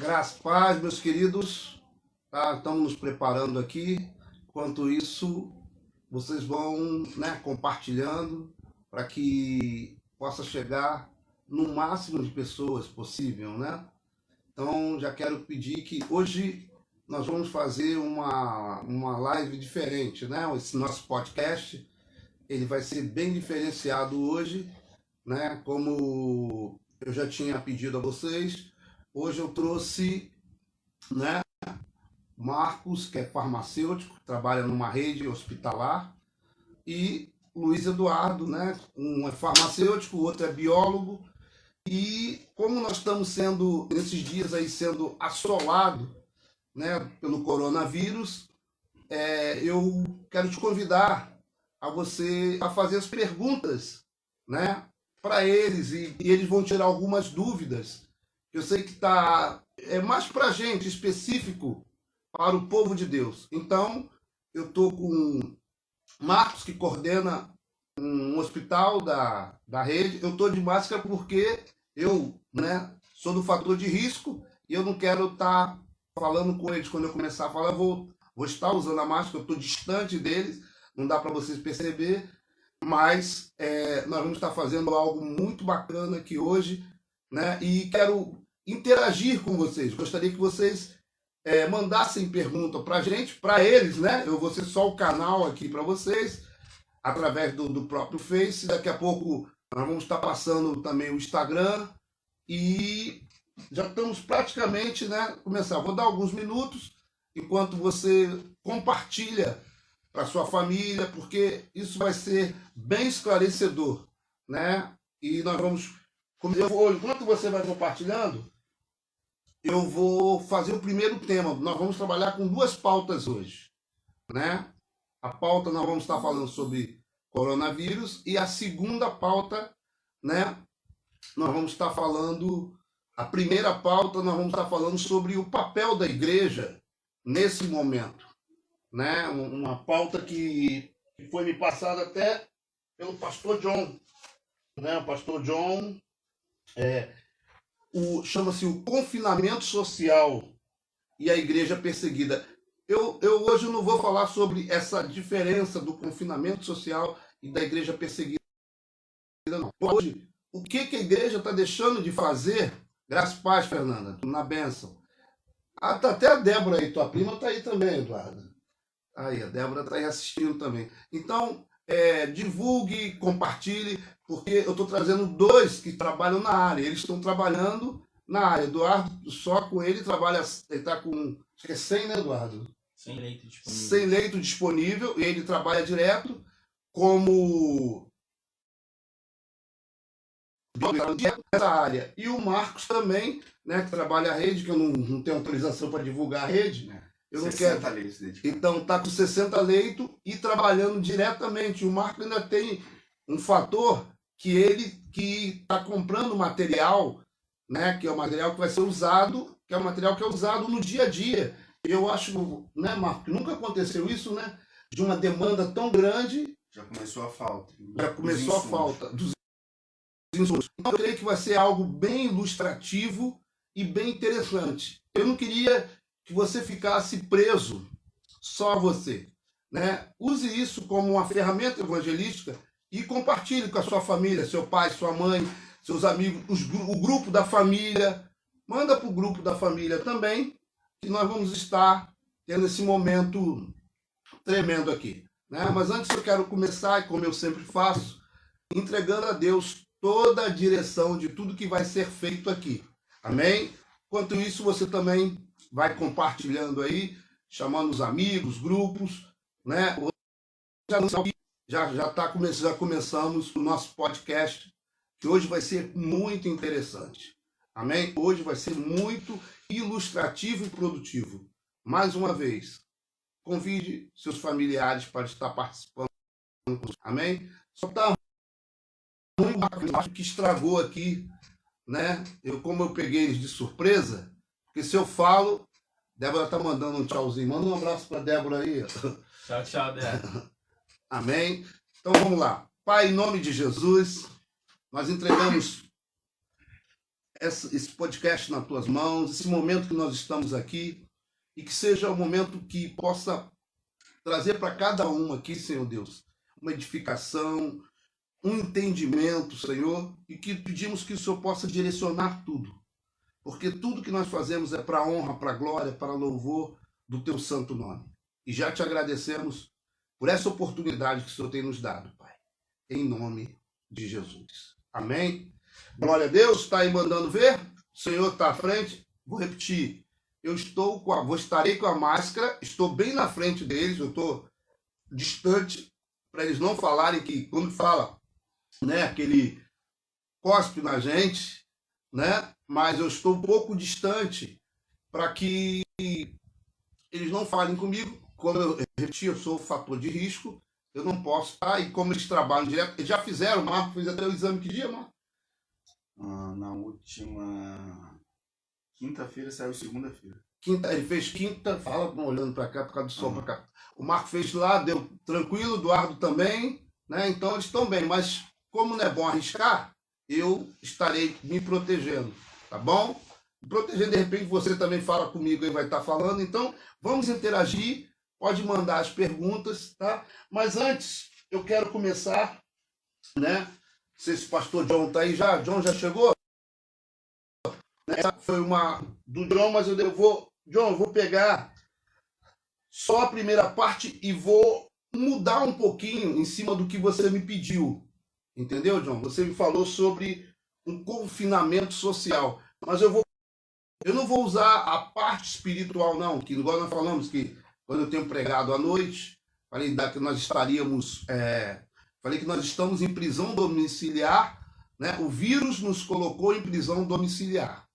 Graças a paz, meus queridos. Tá? Estamos nos preparando aqui. Enquanto isso, vocês vão, né, compartilhando para que possa chegar no máximo de pessoas possível, né? Então, já quero pedir que hoje nós vamos fazer uma live diferente, né? Esse nosso podcast, ele vai ser bem diferenciado hoje, né? Como eu já tinha pedido a vocês, hoje eu trouxe, né, Marcos, que é farmacêutico, trabalha numa rede hospitalar, e Luiz Eduardo, né? Um é farmacêutico, o outro é biólogo. E como nós estamos sendo, nesses dias aí, sendo assolados, né, pelo coronavírus, eu quero te convidar a você a fazer as perguntas, né, para eles, e eles vão tirar algumas dúvidas. Eu sei que é mais para a gente, específico para o povo de Deus. Então, eu estou com Marcos, que coordena um hospital da rede. Eu estou de máscara porque eu, né, sou do fator de risco e eu não quero estar falando com eles. Quando eu começar a falar, eu vou estar usando a máscara, eu estou distante deles, não dá para vocês perceber, mas nós vamos estar fazendo algo muito bacana aqui hoje, né? E quero interagir com vocês. Gostaria que vocês mandassem pergunta para a gente, para eles, né? Eu vou ser só o canal aqui para vocês, através do próprio Face. Daqui a pouco nós vamos estar passando também o Instagram e já estamos praticamente, né? Começar. Vou dar alguns minutos enquanto você compartilha para sua família, porque isso vai ser bem esclarecedor, né? E nós vamos, enquanto você vai compartilhando, eu vou fazer o primeiro tema. Nós vamos trabalhar com duas pautas hoje, né? A pauta nós vamos estar falando sobre coronavírus e a segunda pauta, né? Nós vamos estar falando, a primeira pauta nós vamos estar falando sobre o papel da igreja nesse momento, né? Uma pauta que foi me passada até pelo pastor John, né? O pastor John chama-se o confinamento social e a igreja perseguida. Eu hoje não vou falar sobre essa diferença do confinamento social e da igreja perseguida, não. Hoje, o que a igreja está deixando de fazer, graças a paz, Fernanda, na bênção. Tá até a Débora aí, tua prima está aí também, Eduardo. Aí, a Débora está aí assistindo também. Então, divulgue, compartilhe, porque eu estou trazendo dois que trabalham na área. Eles estão trabalhando na área. Eduardo, só com ele, trabalha, ele está com, acho que é 100, né, Eduardo? Sem leito disponível. Sem leito disponível, e ele trabalha direto como nessa área. E o Marcos também, né, que trabalha a rede, que eu não tenho autorização para divulgar a rede. Eu não quero. Leitos então está com 60 leitos e trabalhando diretamente. O Marcos ainda tem um fator que ele que está comprando material, né, que é o material que vai ser usado, que é o material que é usado no dia a dia. Eu acho, né, Marcos, que nunca aconteceu isso, né? De uma demanda tão grande. Já começou a falta. Já começou a falta dos insumos. Então, eu creio que vai ser algo bem ilustrativo e bem interessante. Eu não queria que você ficasse preso, só você, né? Use isso como uma ferramenta evangelística e compartilhe com a sua família, seu pai, sua mãe, seus amigos, o grupo da família. Manda para o grupo da família também, que nós vamos estar tendo esse momento tremendo aqui, né? Mas antes eu quero começar, como eu sempre faço, entregando a Deus toda a direção de tudo que vai ser feito aqui. Amém? Enquanto isso, você também vai compartilhando aí, chamando os amigos, grupos, né? Já começamos o nosso podcast, que hoje vai ser muito interessante. Amém? Hoje vai ser muito ilustrativo e produtivo. Mais uma vez, convide seus familiares para estar participando. Amém? Só está acho que estragou aqui, né? Como eu peguei eles de surpresa, porque se eu falo, Débora tá mandando um tchauzinho. Manda um abraço para Débora aí. Tchau, tchau, Débora. Amém? Então vamos lá. Pai, em nome de Jesus, nós entregamos esse podcast nas tuas mãos, esse momento que nós estamos aqui, e que seja um momento que possa trazer para cada um aqui, Senhor Deus, uma edificação, um entendimento, Senhor, e que pedimos que o Senhor possa direcionar tudo, porque tudo que nós fazemos é para honra, para glória, para louvor do teu santo nome. E já te agradecemos por essa oportunidade que o Senhor tem nos dado, Pai, em nome de Jesus. Amém? Glória a Deus. Está aí mandando ver? O Senhor está à frente. Vou repetir. Estarei com a máscara, estou bem na frente deles, eu estou distante, para eles não falarem que, quando fala, né, aquele cospe na gente, né, mas eu estou um pouco distante para que eles não falem comigo. Como eu repeti, eu sou fator de risco, eu não posso estar, e como eles trabalham direto, eles já fizeram, o Marco fez até o exame, que dia, Marco? Na última quinta-feira saiu segunda-feira. Ele fez quinta, fala olhando para cá por causa do sol para cá. O Marco fez lá, deu tranquilo, o Eduardo também, né? Então eles estão bem, mas como não é bom arriscar, eu estarei me protegendo, tá bom? Protegendo, de repente você também fala comigo e vai estar falando, então vamos interagir, pode mandar as perguntas, tá? Mas antes, eu quero começar, né? Não sei se o pastor John está aí já, John já chegou? Essa foi uma do John, mas eu vou pegar só a primeira parte e vou mudar um pouquinho em cima do que você me pediu. Entendeu, John? Você me falou sobre um confinamento social, mas eu não vou usar a parte espiritual, não, que igual nós falamos que quando eu tenho pregado à noite, falei que nós estaríamos, falei que nós estamos em prisão domiciliar, né? O vírus nos colocou em prisão domiciliar,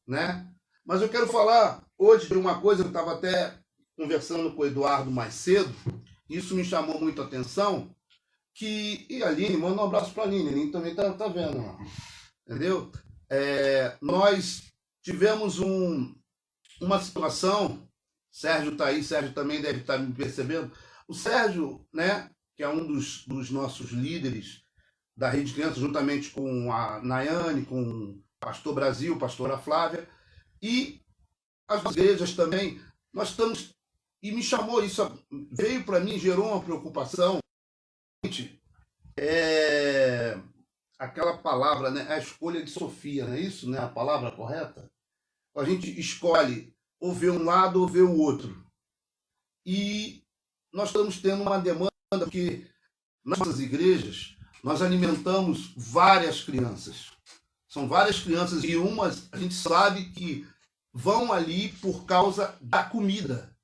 né? Mas eu quero falar hoje de uma coisa, eu estava até conversando com o Eduardo mais cedo, isso me chamou muito a atenção, e a Aline, manda um abraço para a Aline, a Aline também tá vendo, entendeu? Nós tivemos uma situação, Sérgio está aí, Sérgio também deve estar me percebendo, o Sérgio, né, que é um dos nossos líderes da Rede Criança, juntamente com a Nayane, com o Pastor Brasil, Pastora Flávia, e as igrejas também, nós estamos, e me chamou isso, veio para mim, gerou uma preocupação, aquela palavra, né, a escolha de Sofia, não é isso, né, a palavra correta? A gente escolhe ou ver um lado ou ver o outro. E nós estamos tendo uma demanda, porque nas nossas igrejas, nós alimentamos várias crianças. São várias crianças e umas a gente sabe que vão ali por causa da comida.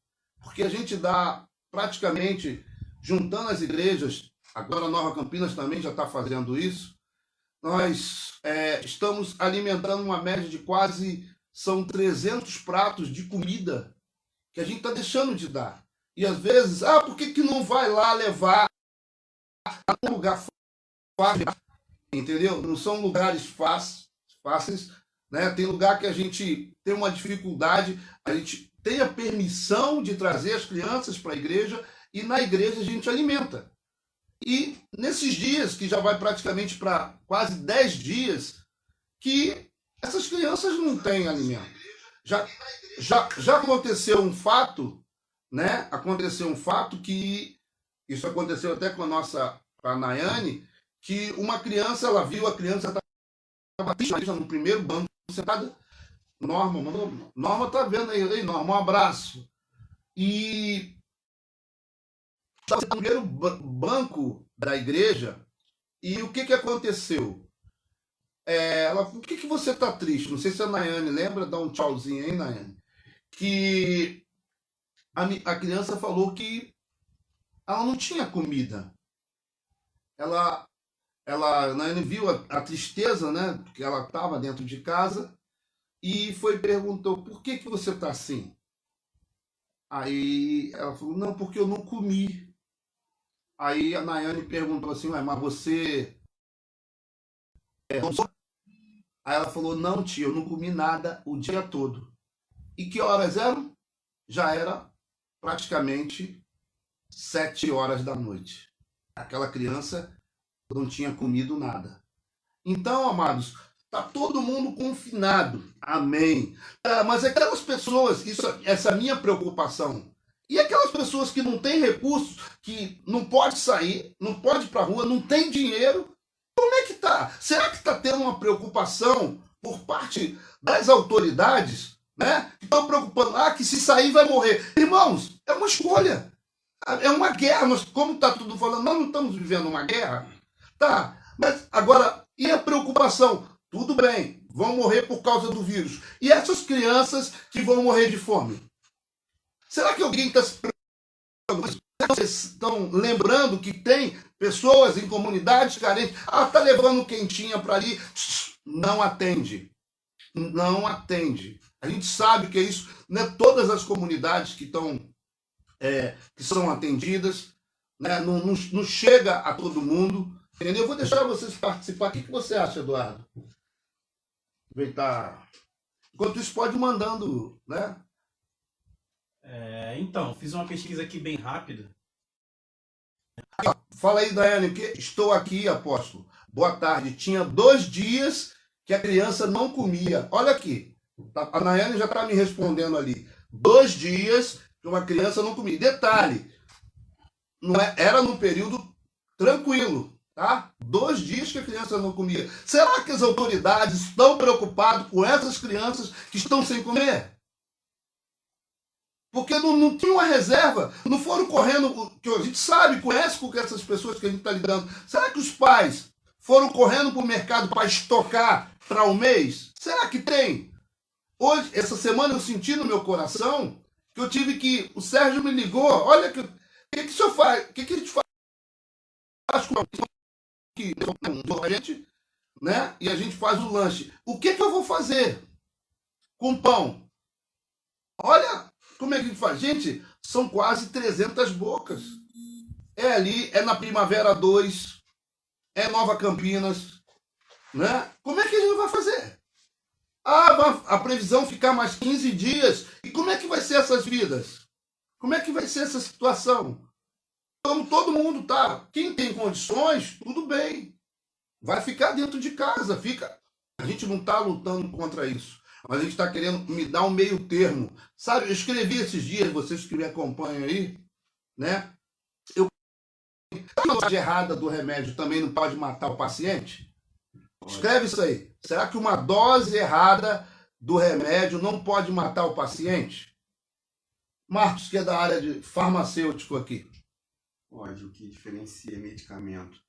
Porque a gente dá praticamente, juntando as igrejas, agora a Nova Campinas também já está fazendo isso, nós estamos alimentando uma média de quase, são 300 pratos de comida que a gente está deixando de dar. E às vezes, por que não vai lá levar a um lugar fácil? Entendeu? Não são lugares fáceis, né? Tem lugar que a gente tem uma dificuldade, a gente tem a permissão de trazer as crianças para a igreja e na igreja a gente alimenta. E nesses dias, que já vai praticamente para quase 10 dias, que essas crianças não têm alimento. Já aconteceu um fato, né? Aconteceu um fato que, isso aconteceu até com a Nayane, que uma criança, ela viu a criança estava no primeiro banco, sentada. Norma tá vendo aí. Ei, Norma, um abraço. E estava no primeiro banco da igreja. E o que aconteceu? Ela, por que você está triste? Não sei se a Nayane lembra, dá um tchauzinho aí, Nayane. Que a criança falou que ela não tinha comida. A Nayane viu a tristeza, né? Porque ela estava dentro de casa e perguntou, por que você está assim? Aí ela falou, não, porque eu não comi. Aí a Nayane perguntou assim, mas você... Aí ela falou, não, tia, eu não comi nada o dia todo. E que horas eram? Já era praticamente 7 horas da noite. Aquela criança não tinha comido nada. Então, amados, Está todo mundo confinado. Amém. Mas aquelas pessoas, essa é a minha preocupação. E aquelas pessoas que não têm recursos, que não pode sair, não pode ir para a rua, não tem dinheiro, como é que está? Será que está tendo uma preocupação por parte das autoridades, né? Que estão preocupando, que se sair vai morrer. Irmãos, é uma escolha. É uma guerra. Nós, como está tudo falando, nós não estamos vivendo uma guerra. Tá, mas agora, e a preocupação? Tudo bem, vão morrer por causa do vírus. E essas crianças que vão morrer de fome? Será que alguém está se preocupando? Vocês estão lembrando que tem pessoas em comunidades carentes? Está levando quentinha para ali. Não atende. Não atende. A gente sabe que é isso. Não é todas as comunidades que são atendidas, né? Não chega a todo mundo. Entendeu? Eu vou deixar vocês participar. O que você acha, Eduardo? Aproveitar. Enquanto isso, pode ir mandando, né? Então, fiz uma pesquisa aqui bem rápida. Fala aí, Daiane, que estou aqui, apóstolo. Boa tarde. Tinha 2 dias que a criança não comia. Olha aqui. A Daiane já está me respondendo ali. 2 dias que uma criança não comia. Detalhe, era num período tranquilo. Tá? 2 dias que a criança não comia. Será que as autoridades estão preocupadas com essas crianças que estão sem comer? Porque não tinha uma reserva, não foram correndo, que a gente sabe, conhece com essas pessoas que a gente está lidando. Será que os pais foram correndo para o mercado para estocar para um mês? Será que tem? Hoje, essa semana eu senti no meu coração que eu tive que... O Sérgio me ligou, olha, o que o senhor faz? O que a gente faz com que a gente, né? E a gente faz o lanche. O que eu vou fazer com pão? Olha como é que a gente faz. Gente, são quase 300 bocas. É ali, é na Primavera 2, é Nova Campinas, né? Como é que a gente vai fazer? A previsão ficar mais 15 dias. E como é que vai ser essas vidas? Como é que vai ser essa situação? Então, todo mundo tá. Quem tem condições, tudo bem. Vai ficar dentro de casa. Fica. A gente não está lutando contra isso. Mas a gente está querendo me dar um meio termo. Sabe, eu escrevi esses dias, vocês que me acompanham aí, né? A dose errada do remédio também não pode matar o paciente? Escreve isso aí. Será que uma dose errada do remédio não pode matar o paciente? Marcos, que é da área de farmacêutico aqui. Pode, o que diferencia medicamento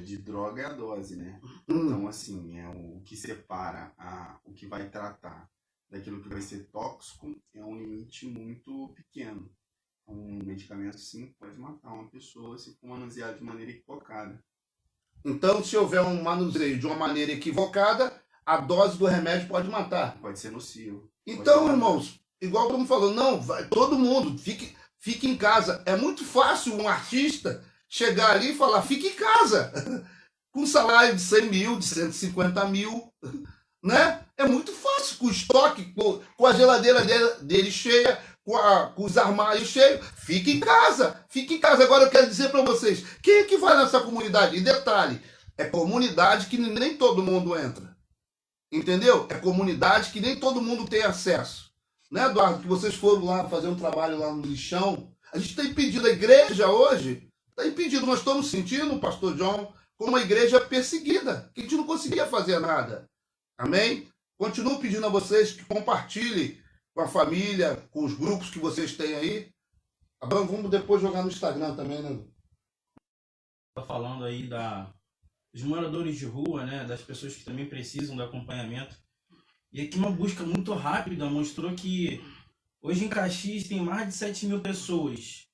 de droga é a dose, né? Então, assim, o que separa o que vai tratar daquilo que vai ser tóxico é um limite muito pequeno. Um medicamento, sim, pode matar uma pessoa se for manuseado de maneira equivocada. Então, se houver um manuseio de uma maneira equivocada, a dose do remédio pode matar. Pode ser nocivo. Então, irmãos, igual estamos falando, não, todo mundo, fique em casa. É muito fácil um artista chegar ali e falar, fique em casa, com um salário de 100 mil, de 150 mil, né? É muito fácil, com o estoque, com a geladeira dele cheia, com os armários cheios. Fique em casa, fique em casa. Agora eu quero dizer para vocês, quem é que vai nessa comunidade? E detalhe, é comunidade que nem todo mundo entra. Entendeu? É comunidade que nem todo mundo tem acesso. Né, Eduardo, que vocês foram lá fazer um trabalho lá no lixão. A gente está impedido, a igreja hoje está impedido. Nós estamos sentindo, o pastor John, como uma igreja perseguida, que a gente não conseguia fazer nada. Amém? Continuo pedindo a vocês que compartilhem com a família, com os grupos que vocês têm aí. Vamos depois jogar no Instagram também, né? Tá falando aí dos moradores de rua, né? Das pessoas que também precisam do acompanhamento. E aqui uma busca muito rápida mostrou que hoje em Caxias tem mais de 7 mil pessoas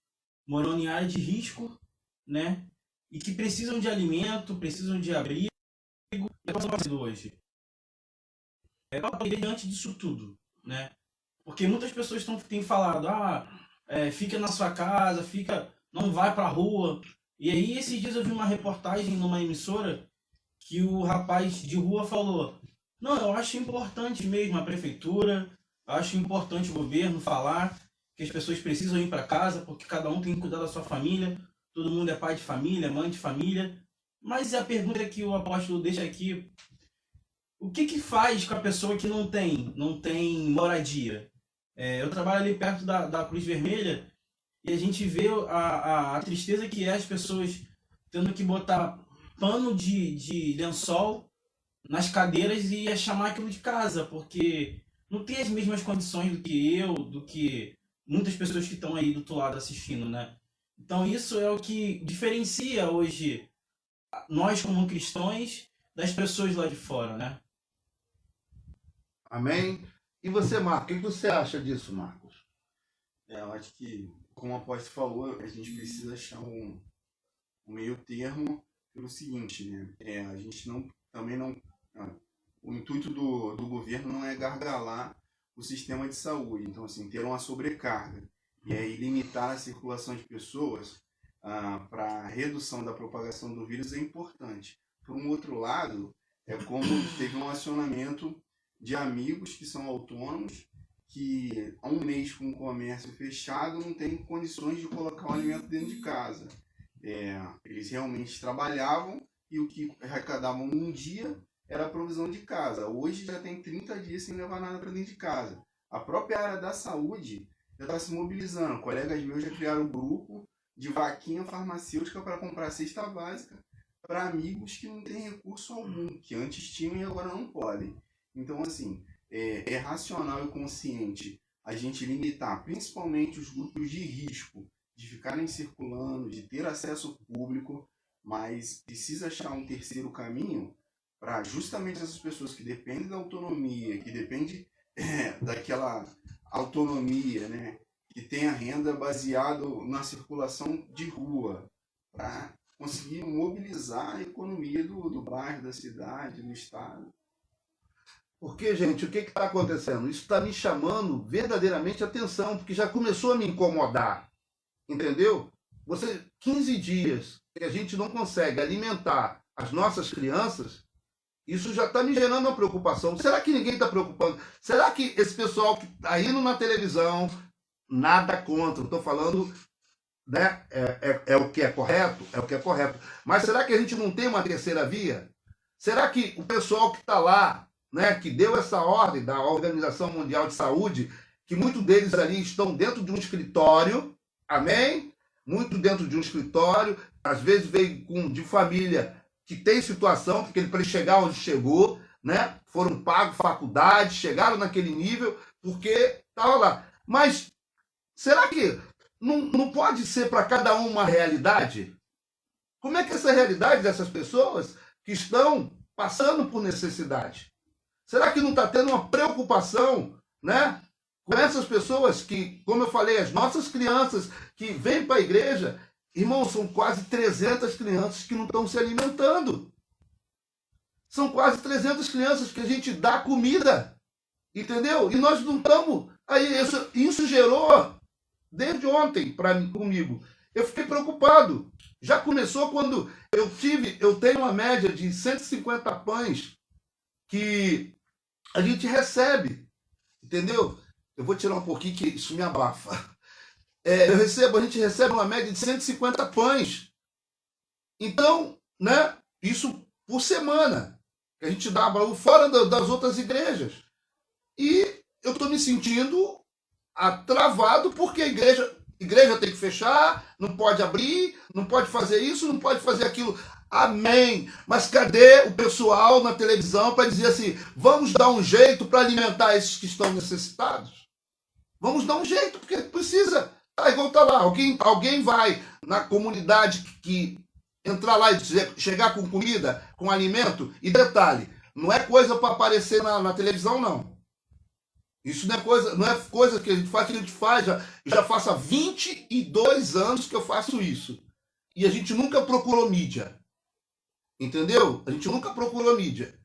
morando em área de risco, né? E que precisam de alimento, precisam de abrigo. Hoje. Diante disso tudo, né? Porque muitas pessoas têm falado, fica na sua casa, não vai pra rua. E aí esses dias eu vi uma reportagem numa emissora que o rapaz de rua falou, não, eu acho importante mesmo a prefeitura, eu acho importante o governo falar que as pessoas precisam ir para casa porque cada um tem que cuidar da sua família, todo mundo é pai de família, mãe de família. Mas a pergunta que o apóstolo deixa aqui, o que faz com a pessoa que não tem moradia? Eu trabalho ali perto da Cruz Vermelha e a gente vê a tristeza que é as pessoas tendo que botar pano de lençol nas cadeiras e chamar aquilo de casa, porque não tem as mesmas condições do que muitas pessoas que estão aí do outro lado assistindo, né? Então isso é o que diferencia hoje nós como cristãos das pessoas lá de fora, né? Amém? E você, Marcos, o que você acha disso, Marcos? Eu acho que, como o apóstolo falou, a gente precisa achar um meio termo pelo seguinte, né? A gente também não... O intuito do governo não é gargalar o sistema de saúde. Então, assim, ter uma sobrecarga e aí limitar a circulação de pessoas para a redução da propagação do vírus é importante. Por um outro lado, é como teve um acionamento de amigos que são autônomos, que há um mês com o comércio fechado não tem condições de colocar o alimento dentro de casa. Eles realmente trabalhavam e o que arrecadavam num dia era a provisão de casa. Hoje já tem 30 dias sem levar nada para dentro de casa. A própria área da saúde já está se mobilizando. Colegas meus já criaram um grupo de vaquinha farmacêutica para comprar cesta básica para amigos que não têm recurso algum, que antes tinham e agora não podem. Então, assim, é racional e consciente a gente limitar principalmente os grupos de risco de ficarem circulando, de ter acesso público, mas precisa achar um terceiro caminho para justamente essas pessoas que dependem da autonomia, que dependem daquela autonomia, né, que tem a renda baseado na circulação de rua, para conseguir mobilizar a economia do bairro, da cidade, do estado. Porque, gente, o que está acontecendo? Isso está me chamando verdadeiramente a atenção, porque já começou a me incomodar. Entendeu? 15 dias que a gente não consegue alimentar as nossas crianças, isso já está me gerando uma preocupação. Será que ninguém está preocupando? Será que esse pessoal que está indo na televisão, nada contra, estou falando, né? É o que é correto? É o que é correto. Mas será que a gente não tem uma terceira via? Será que o pessoal que está lá, né, que deu essa ordem da Organização Mundial de Saúde, que muitos deles ali estão dentro de um escritório, amém? Muito dentro de um escritório, às vezes veio de família que tem situação, porque para ele chegar onde chegou, né, foram pagos faculdade, chegaram naquele nível, porque estava lá. Mas será que não pode ser para cada um uma realidade? Como é que essa realidade dessas pessoas que estão passando por necessidade? Será que não está tendo uma preocupação, né, com essas pessoas que, como eu falei, as nossas crianças que vêm para a igreja, irmão, são quase 300 crianças que não estão se alimentando. São quase 300 crianças que a gente dá comida, entendeu? E nós não estamos... Aí isso gerou, desde ontem, comigo, eu fiquei preocupado. Já começou quando eu tenho uma média de 150 pães que a gente recebe, entendeu? Eu vou tirar um pouquinho que isso me abafa. A gente recebe uma média de 150 pães. Então, né, isso por semana, que a gente dá fora das outras igrejas. E eu estou me sentindo travado porque a igreja tem que fechar, não pode abrir, não pode fazer isso, não pode fazer aquilo. Amém. Mas cadê o pessoal na televisão para dizer assim, vamos dar um jeito para alimentar esses que estão necessitados? Vamos dar um jeito, porque precisa. Igual tá lá, alguém vai na comunidade que entrar lá e chegar com comida, com alimento, e detalhe, não é coisa para aparecer na televisão, não. Isso não é coisa que a gente faz, já faço há 22 anos que eu faço isso. E a gente nunca procurou mídia. Entendeu? A gente nunca procurou mídia.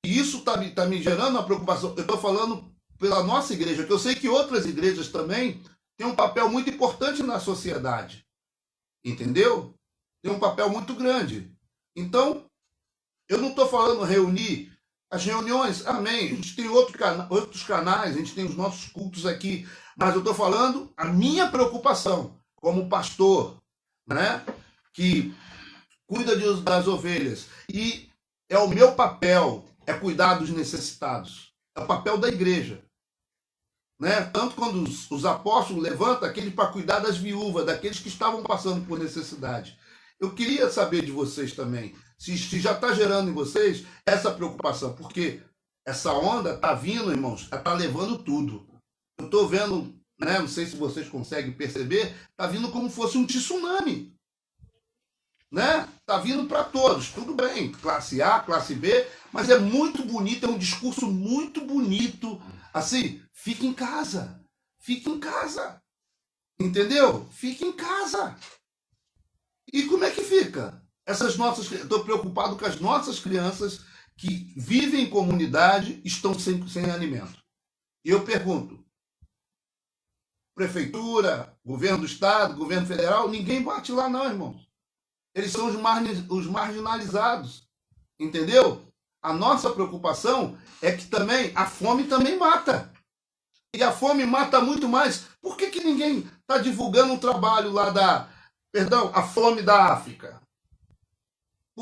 E isso tá me gerando uma preocupação. Eu estou falando pela nossa igreja, que eu sei que outras igrejas também têm um papel muito importante na sociedade. Entendeu? Tem um papel muito grande. Então, eu não estou falando reunir as reuniões, amém. A gente tem outros canais, a gente tem os nossos cultos aqui. Mas eu estou falando a minha preocupação como pastor, né, que cuida das ovelhas. E é o meu papel é cuidar dos necessitados. É o papel da igreja. Né? Tanto quando os apóstolos levantam aqueles para cuidar das viúvas, daqueles que estavam passando por necessidade. Eu queria saber de vocês também, se já está gerando em vocês essa preocupação, porque essa onda está vindo, irmãos, está levando tudo. Eu estou vendo, né, não sei se vocês conseguem perceber, está vindo como se fosse um tsunami. Né? Tá vindo para todos, tudo bem, classe A, classe B, mas é muito bonito, é um discurso muito bonito. Assim, fique em casa, entendeu? Fique em casa. E como é que fica? Estou preocupado com as nossas crianças que vivem em comunidade, estão sem alimento. E eu pergunto, prefeitura, governo do estado, governo federal, ninguém bate lá não, irmãos. Eles são os marginalizados, entendeu? A nossa preocupação é que também a fome também mata. E a fome mata muito mais. Por que ninguém está divulgando um trabalho lá a fome da África?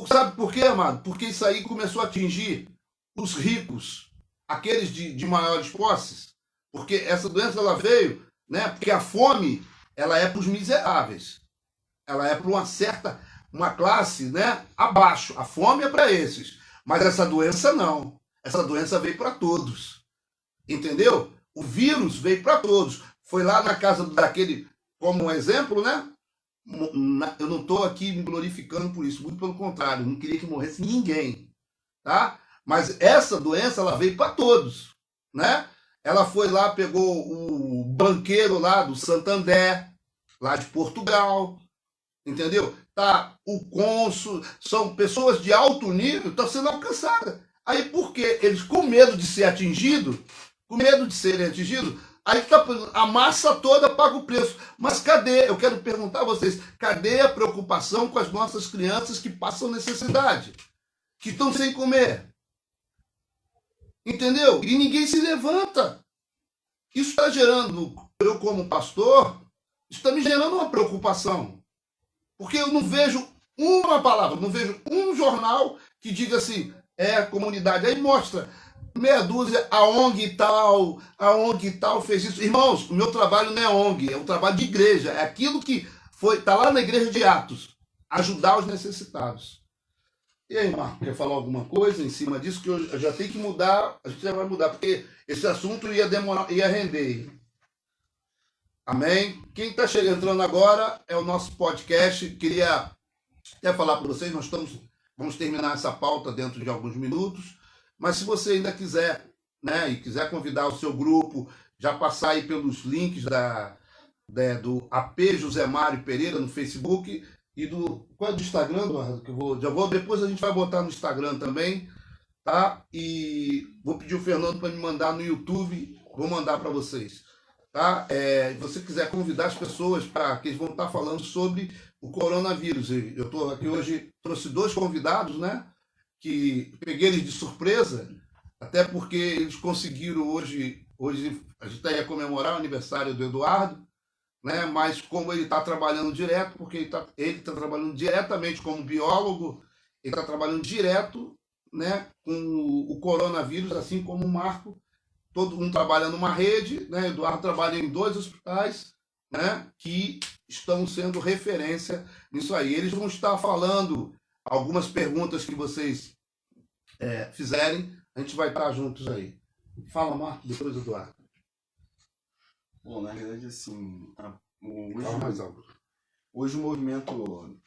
Sabe por quê, amado? Porque isso aí começou a atingir os ricos, aqueles de maiores posses. Porque essa doença ela veio, né? Porque a fome ela é para os miseráveis. Ela é para uma classe, né, abaixo. A fome é para esses. Mas essa doença não. Essa doença veio para todos. Entendeu? O vírus veio para todos. Foi lá na casa daquele, como um exemplo, né? Eu não estou aqui me glorificando por isso. Muito pelo contrário. Eu não queria que morresse ninguém. Tá? Mas essa doença, ela veio para todos. Né? Ela foi lá, pegou o banqueiro lá do Santander, lá de Portugal. Entendeu? Tá, o cônsul, são pessoas de alto nível, estão sendo alcançadas. Aí por quê? Eles com medo de ser atingidos, aí tá, a massa toda paga o preço. Mas cadê? Eu quero perguntar a vocês, cadê a preocupação com as nossas crianças que passam necessidade? Que estão sem comer? Entendeu? E ninguém se levanta. Isso está gerando, eu como pastor, isso está me gerando uma preocupação. Porque eu não vejo uma palavra, não vejo um jornal que diga assim, comunidade. Aí mostra meia dúzia, a ONG tal fez isso. Irmãos, o meu trabalho não é ONG, é um trabalho de igreja. É aquilo que está lá na igreja de Atos, ajudar os necessitados. E aí, Marco, quer falar alguma coisa em cima disso? Que eu já tenho que mudar, a gente já vai mudar, porque esse assunto ia demorar, ia render. Amém? Quem está entrando agora é o nosso podcast. Queria até falar para vocês, vamos terminar essa pauta dentro de alguns minutos, mas se você ainda quiser, né, e quiser convidar o seu grupo, já passar aí pelos links do AP José Mário Pereira no Facebook e qual é do Instagram, Eduardo? Depois a gente vai botar no Instagram também, tá? E vou pedir o Fernando para me mandar no YouTube, vou mandar para vocês. Tá? Se você quiser convidar as pessoas para que eles vão estar falando sobre o coronavírus. Eu estou aqui hoje, trouxe 2 convidados, né? Que peguei eles de surpresa, até porque eles conseguiram hoje a gente ia comemorar o aniversário do Eduardo, né? Mas como ele está trabalhando direto, porque ele tá trabalhando diretamente como biólogo, ele está trabalhando direto, né, com o coronavírus, assim como o Marco. Todo mundo trabalha numa rede, né? Eduardo trabalha em 2 hospitais, né? Que estão sendo referência nisso aí. Eles vão estar falando algumas perguntas que vocês fizerem, a gente vai estar juntos aí. Fala, Marco, depois Eduardo. Bom, na verdade, assim, hoje o movimento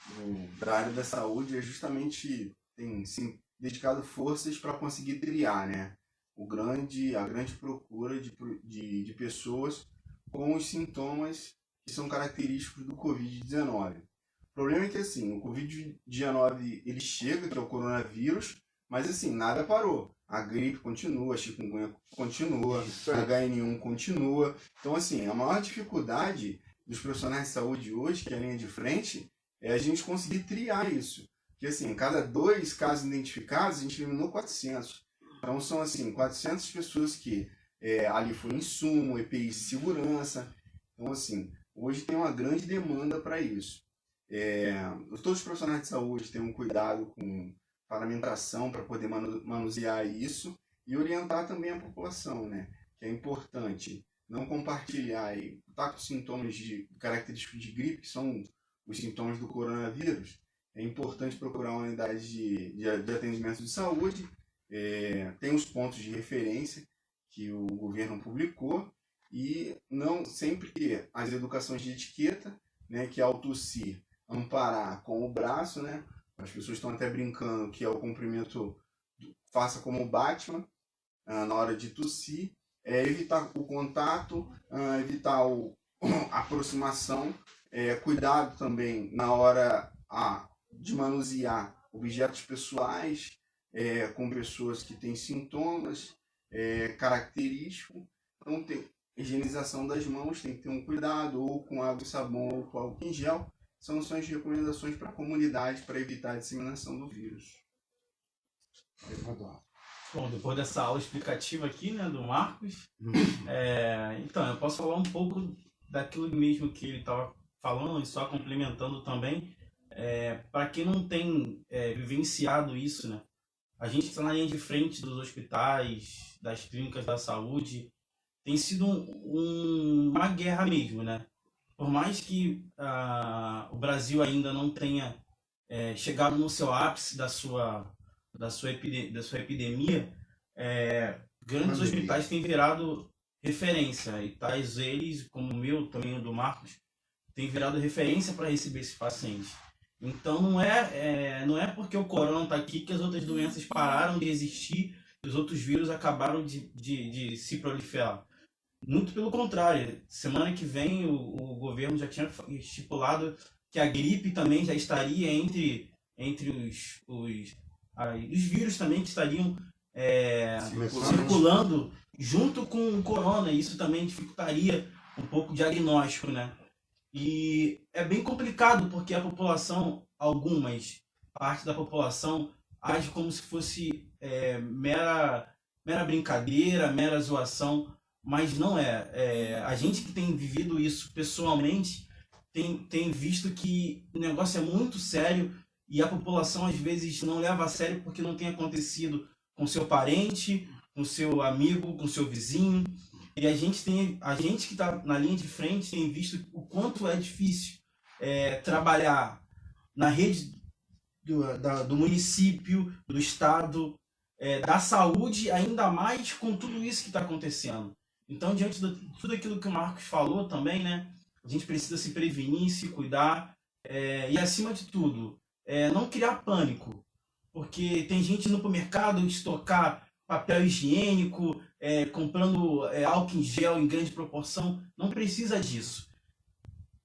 da área da saúde é justamente, tem sim, dedicado forças para conseguir triar, né? A grande procura de pessoas com os sintomas que são característicos do Covid-19. O problema é que, assim, o Covid-19, ele chega, que é o coronavírus, mas, assim, nada parou. A gripe continua, a chikungunya continua, a HN1 continua. Então, assim, a maior dificuldade dos profissionais de saúde hoje, que é a linha de frente, é a gente conseguir triar isso. Porque, assim, cada 2 casos identificados, a gente eliminou 400. Então, são, assim, 400 pessoas que ali foi insumo, EPI de segurança. Então, assim, hoje tem uma grande demanda para isso. Todos os profissionais de saúde têm um cuidado com paramentação para poder manusear isso e orientar também a população, né? Que é importante não compartilhar e tá com sintomas característicos de gripe, que são os sintomas do coronavírus. É importante procurar uma unidade de atendimento de saúde. Tem os pontos de referência que o governo publicou e não sempre que as educações de etiqueta, né, que ao tossir amparar com o braço, né? As pessoas estão até brincando que é o comprimento, faça como o Batman na hora de tossir, evitar o contato, evitar a aproximação, cuidado também na hora de manusear objetos pessoais com pessoas que têm sintomas característicos. Então, tem higienização das mãos, tem que ter um cuidado, ou com água e sabão, ou com álcool em gel. São as recomendações para a comunidade para evitar a disseminação do vírus. Bom, depois dessa aula explicativa aqui, né, do Marcos, então, eu posso falar um pouco daquilo mesmo que ele estava falando e só complementando também, para quem não tem vivenciado isso, né, a gente está na linha de frente dos hospitais, das clínicas da saúde, tem sido uma guerra mesmo, né, por mais que o Brasil ainda não tenha chegado no seu ápice da sua epidemia, grandes hospitais têm virado referência, e tais eles, como o meu, também o do Marcos, tem virado referência para receber esses pacientes. Então não é porque o corona está aqui que as outras doenças pararam de existir e os outros vírus acabaram de se proliferar. Muito pelo contrário, semana que vem o governo já tinha estipulado que a gripe também já estaria entre os vírus também que estariam circulando junto com o corona. Isso também dificultaria um pouco o diagnóstico, né? E é bem complicado porque a população, parte da população, age como se fosse mera brincadeira, mera zoação, mas não é. A gente que tem vivido isso pessoalmente tem visto que o negócio é muito sério e a população às vezes não leva a sério porque não tem acontecido com seu parente, com seu amigo, com seu vizinho. E a gente que está na linha de frente tem visto o quanto é difícil trabalhar na rede do município, do estado, da saúde, ainda mais com tudo isso que está acontecendo. Então, diante de tudo aquilo que o Marcos falou também, né, a gente precisa se prevenir, se cuidar e, acima de tudo, não criar pânico, porque tem gente indo para o mercado estocar papel higiênico, comprando álcool em gel em grande proporção. Não precisa disso.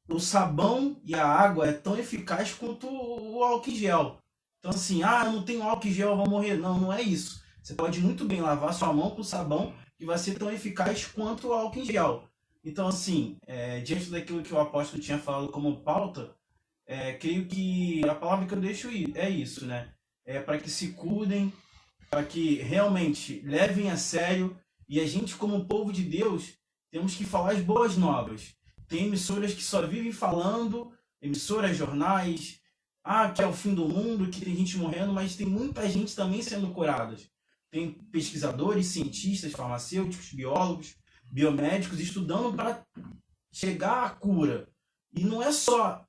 O sabão e a água é tão eficaz quanto o álcool em gel. Então assim, eu não tenho álcool em gel, eu vou morrer. Não, não é isso. Você pode muito bem lavar sua mão com sabão que vai ser tão eficaz quanto o álcool em gel. Então assim, diante daquilo que o apóstolo tinha falado como pauta, creio que a palavra que eu deixo é isso, né? Para que se cuidem, para que realmente levem a sério, e a gente, como povo de Deus, temos que falar as boas novas. Tem emissoras que só vivem falando, emissoras, jornais, que é o fim do mundo, que tem gente morrendo, mas tem muita gente também sendo curada. Tem pesquisadores, cientistas, farmacêuticos, biólogos, biomédicos, estudando para chegar à cura. E não é só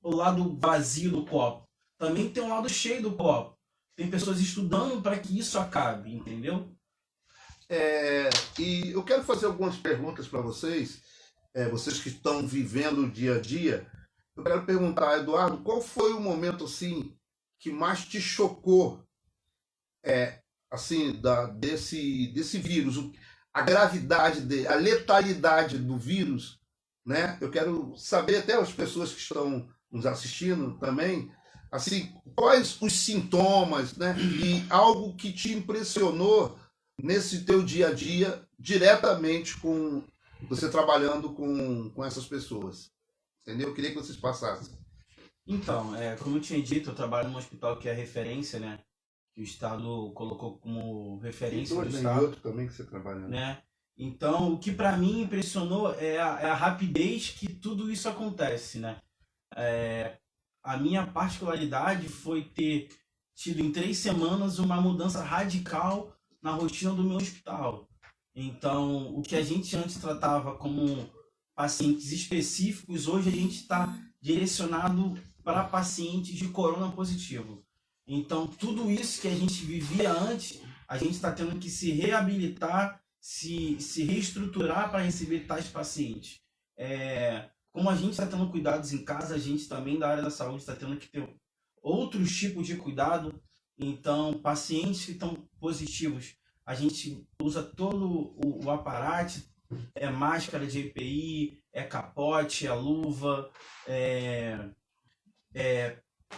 o lado vazio do copo, também tem um lado cheio do copo. Tem pessoas estudando para que isso acabe, entendeu? E eu quero fazer algumas perguntas para vocês, vocês que estão vivendo o dia a dia. Eu quero perguntar, Eduardo, qual foi o momento assim que mais te chocou, assim, desse vírus, a gravidade, a letalidade do vírus, né? Eu quero saber, até as pessoas que estão nos assistindo também, assim, quais os sintomas, né? E algo que te impressionou nesse teu dia a dia, diretamente com você trabalhando com essas pessoas. Entendeu? Eu queria que vocês passassem. Então, como eu tinha dito, eu trabalho num hospital que é referência, né? Que o Estado colocou como referência do Estado. Outro também que você trabalha, né? Então, o que para mim impressionou é a rapidez que tudo isso acontece, né? A minha particularidade foi ter tido em 3 semanas uma mudança radical na rotina do meu hospital. Então, o que a gente antes tratava como pacientes específicos, hoje a gente está direcionado para pacientes de corona positivo. Então, tudo isso que a gente vivia antes, a gente está tendo que se reabilitar, se reestruturar para receber tais pacientes. Como a gente está tendo cuidados em casa, a gente também da área da saúde está tendo que ter outros tipos de cuidado. Então, pacientes que estão positivos, a gente usa todo o aparato, máscara de EPI, capote, luva,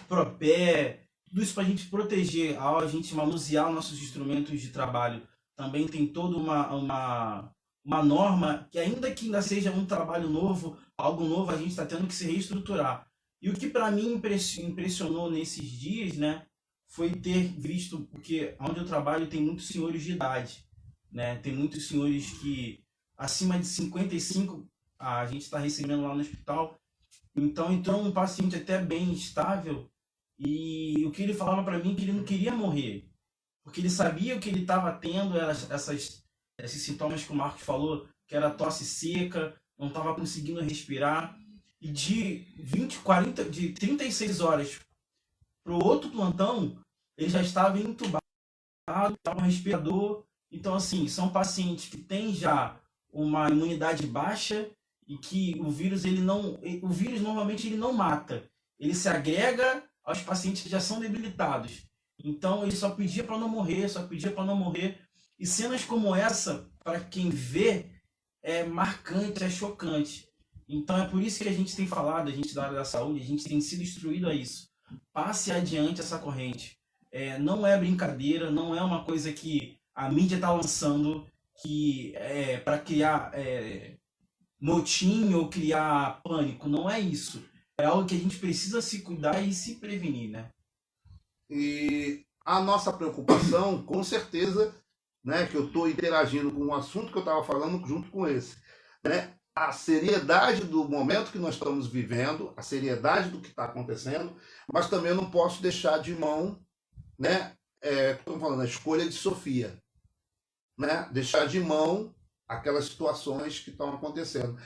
propé, tudo isso para a gente proteger, ao a gente manusear nossos instrumentos de trabalho. Também tem toda uma norma que ainda seja um trabalho novo, algo novo, a gente está tendo que se reestruturar. E o que para mim impressionou nesses dias, né, foi ter visto, porque onde eu trabalho tem muitos senhores de idade, né, tem muitos senhores que acima de 55 a gente está recebendo lá no hospital. Então entrou um paciente até bem estável e o que ele falava para mim é que ele não queria morrer, porque ele sabia o que ele estava tendo, esses sintomas que o Marcos falou, que era tosse seca, não estava conseguindo respirar, e de 36 horas para o outro plantão, ele já estava entubado, estava um respirador. Então, assim, são pacientes que têm já uma imunidade baixa e que o vírus normalmente ele não mata, ele se agrega aos pacientes que já são debilitados. Então, ele só pedia para não morrer, E cenas como essa, para quem vê, é marcante, é chocante. Então, é por isso que a gente tem falado, a gente da área da saúde, a gente tem sido instruído a isso. Passe adiante essa corrente. Não é brincadeira, não é uma coisa que a mídia está lançando para criar motim ou criar pânico. Não é isso. É algo que a gente precisa se cuidar e se prevenir, né? E a nossa preocupação, com certeza, né, que eu estou interagindo com um assunto que eu estava falando junto com esse, né, a seriedade do momento que nós estamos vivendo, a seriedade do que está acontecendo, mas também eu não posso deixar de mão, né, estou falando, a escolha de Sofia, né, deixar de mão aquelas situações que estão acontecendo.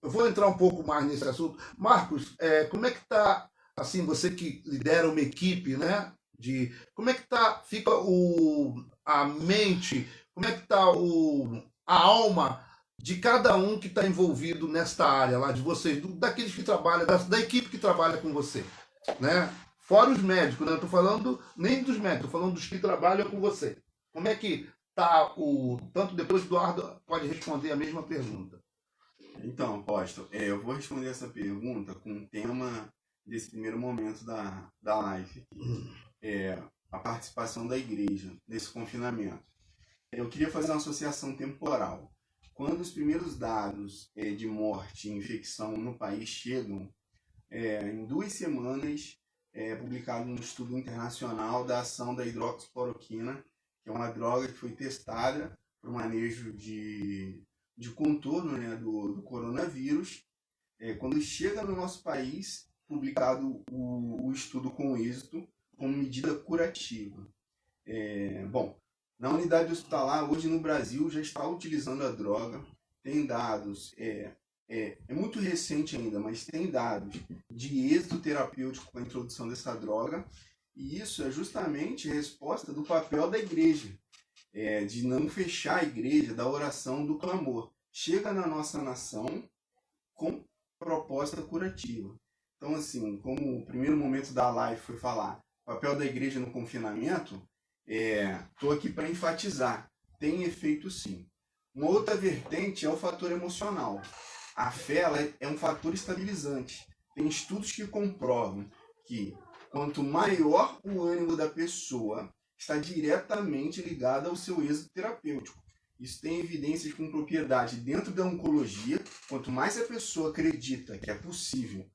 Eu vou entrar um pouco mais nesse assunto. Marcos, como é que está, assim, você que lidera uma equipe, né, como é que fica a mente, como é que está a alma de cada um que está envolvido nesta área lá de vocês, daqueles que trabalham, da equipe que trabalha com você, né? Fora os médicos, né? Não estou falando nem dos médicos, estou falando dos que trabalham com você. Como é que está tanto depois o Eduardo pode responder a mesma pergunta. Então, apóstolo, eu vou responder essa pergunta com o tema desse primeiro momento da live, a participação da igreja nesse confinamento. Eu queria fazer uma associação temporal. Quando os primeiros dados de morte e infecção no país chegam, em 2 semanas é publicado um estudo internacional da ação da hidroxicloroquina, que é uma droga que foi testada para o manejo de contorno, né, do coronavírus. Quando chega no nosso país, publicado o estudo com êxito, como medida curativa. Bom, na unidade hospitalar, hoje no Brasil, já está utilizando a droga, tem dados, é muito recente ainda, mas tem dados de êxito terapêutico com a introdução dessa droga, e isso é justamente a resposta do papel da igreja, de não fechar a igreja da oração do clamor. Chega na nossa nação com proposta curativa. Então, assim, como o primeiro momento da live foi falar, o papel da igreja no confinamento, estou aqui para enfatizar, tem efeito sim. Uma outra vertente é o fator emocional. A fé ela é um fator estabilizante. Tem estudos que comprovam que quanto maior o ânimo da pessoa, está diretamente ligado ao seu êxito terapêutico. Isso tem evidências com propriedade dentro da oncologia. Quanto mais a pessoa acredita que é possível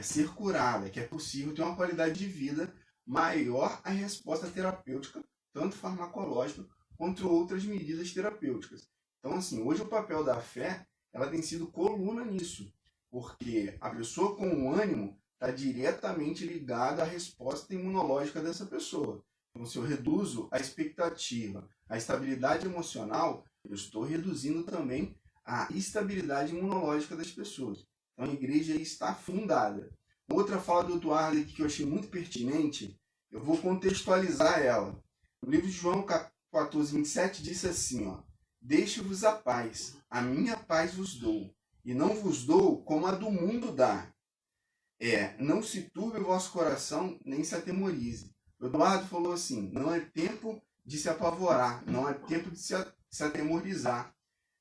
ser curada, que é possível ter uma qualidade de vida, maior a resposta terapêutica, tanto farmacológica quanto outras medidas terapêuticas. Então, assim, hoje o papel da fé ela tem sido coluna nisso, porque a pessoa com o ânimo está diretamente ligada à resposta imunológica dessa pessoa. Então, se eu reduzo a expectativa, a estabilidade emocional, eu estou reduzindo também a estabilidade imunológica das pessoas. Então, a igreja está fundada. Outra fala do Eduardo aqui que eu achei muito pertinente, eu vou contextualizar ela. No livro de João 14, 27, disse assim, ó, deixe-vos a paz, a minha paz vos dou, e não vos dou como a do mundo dá. Não se turbe o vosso coração, nem se atemorize. O Eduardo falou assim, não é tempo de se apavorar, não é tempo de se atemorizar.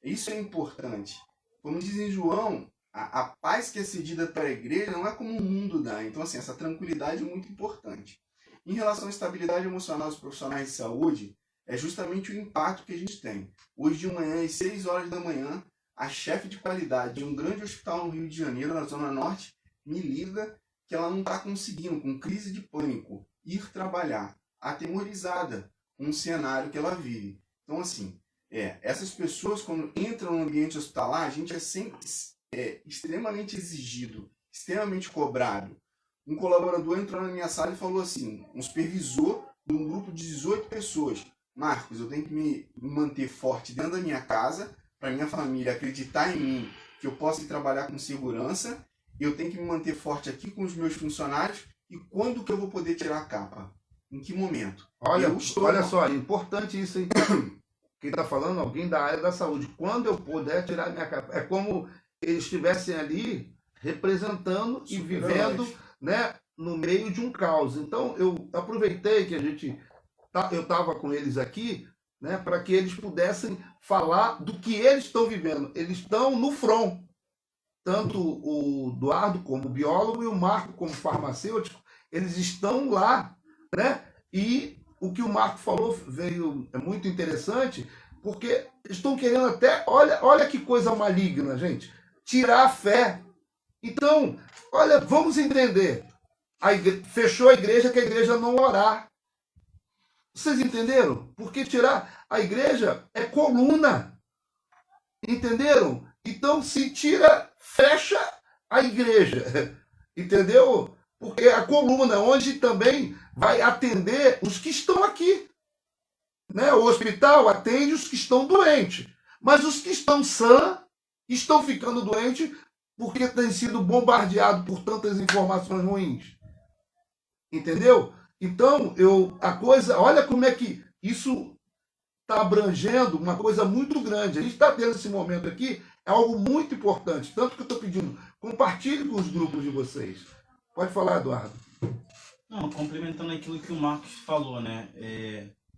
Isso é importante. Como diz em João, a paz que é cedida para a igreja não é como o mundo dá. Então, assim, essa tranquilidade é muito importante. Em relação à estabilidade emocional dos profissionais de saúde, é justamente o impacto que a gente tem. Hoje de manhã, às 6 horas da manhã, a chefe de qualidade de um grande hospital no Rio de Janeiro, na Zona Norte, me liga que ela não está conseguindo, com crise de pânico, ir trabalhar, atemorizada com o cenário que ela vive. Então, assim, essas pessoas, quando entram no ambiente hospitalar, a gente é sempre extremamente exigido, extremamente cobrado. Um colaborador entrou na minha sala e falou assim, um supervisor de um grupo de 18 pessoas, Marcos, eu tenho que me manter forte dentro da minha casa, para minha família acreditar em mim, que eu possa ir trabalhar com segurança, eu tenho que me manter forte aqui com os meus funcionários, e quando que eu vou poder tirar a capa? Em que momento? Olha só, é importante isso, hein? Quem está falando, alguém da área da saúde. Quando eu puder tirar minha capa. É como eles estivessem ali representando e vivendo, né, no meio de um caos. Então, eu aproveitei que eu estava com eles aqui, né, para que eles pudessem falar do que eles estão vivendo. Eles estão no front. Tanto o Eduardo como biólogo e o Marco como farmacêutico, eles estão lá, né? E o que o Marco falou é muito interessante, porque estão querendo até, olha que coisa maligna, gente, tirar a fé. Então, olha, vamos entender. Fechou a igreja, que a igreja não orar. Vocês entenderam? Porque tirar a igreja é coluna. Entenderam? Então, se tira, fecha a igreja. Entendeu? Porque a coluna, onde também vai atender os que estão aqui. Né? O hospital atende os que estão doentes. Mas os que estão sãs estão ficando doentes porque têm sido bombardeados por tantas informações ruins. Entendeu? Então, olha como é que isso está abrangendo uma coisa muito grande. A gente está tendo esse momento aqui, é algo muito importante. Tanto que eu estou pedindo, compartilhe com os grupos de vocês. Pode falar, Eduardo. Não, complementando aquilo que o Marcos falou, né?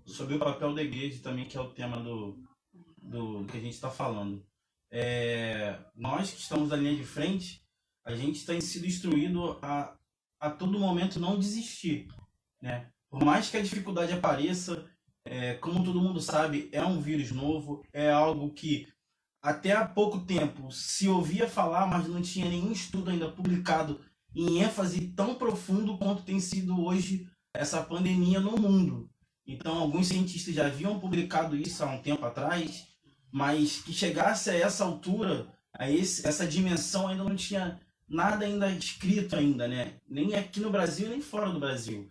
Sobre o papel da igreja também, que é o tema do que a gente está falando. Nós que estamos na linha de frente, a gente tem sido instruído a todo momento não desistir, né? Por mais que a dificuldade apareça, como todo mundo sabe, é um vírus novo, é algo que até há pouco tempo se ouvia falar, mas não tinha nenhum estudo ainda publicado em ênfase tão profundo quanto tem sido hoje essa pandemia no mundo. Então, alguns cientistas já haviam publicado isso há um tempo atrás, mas que chegasse a essa altura, essa dimensão, ainda não tinha nada ainda escrito ainda, né? Nem aqui no Brasil, nem fora do Brasil.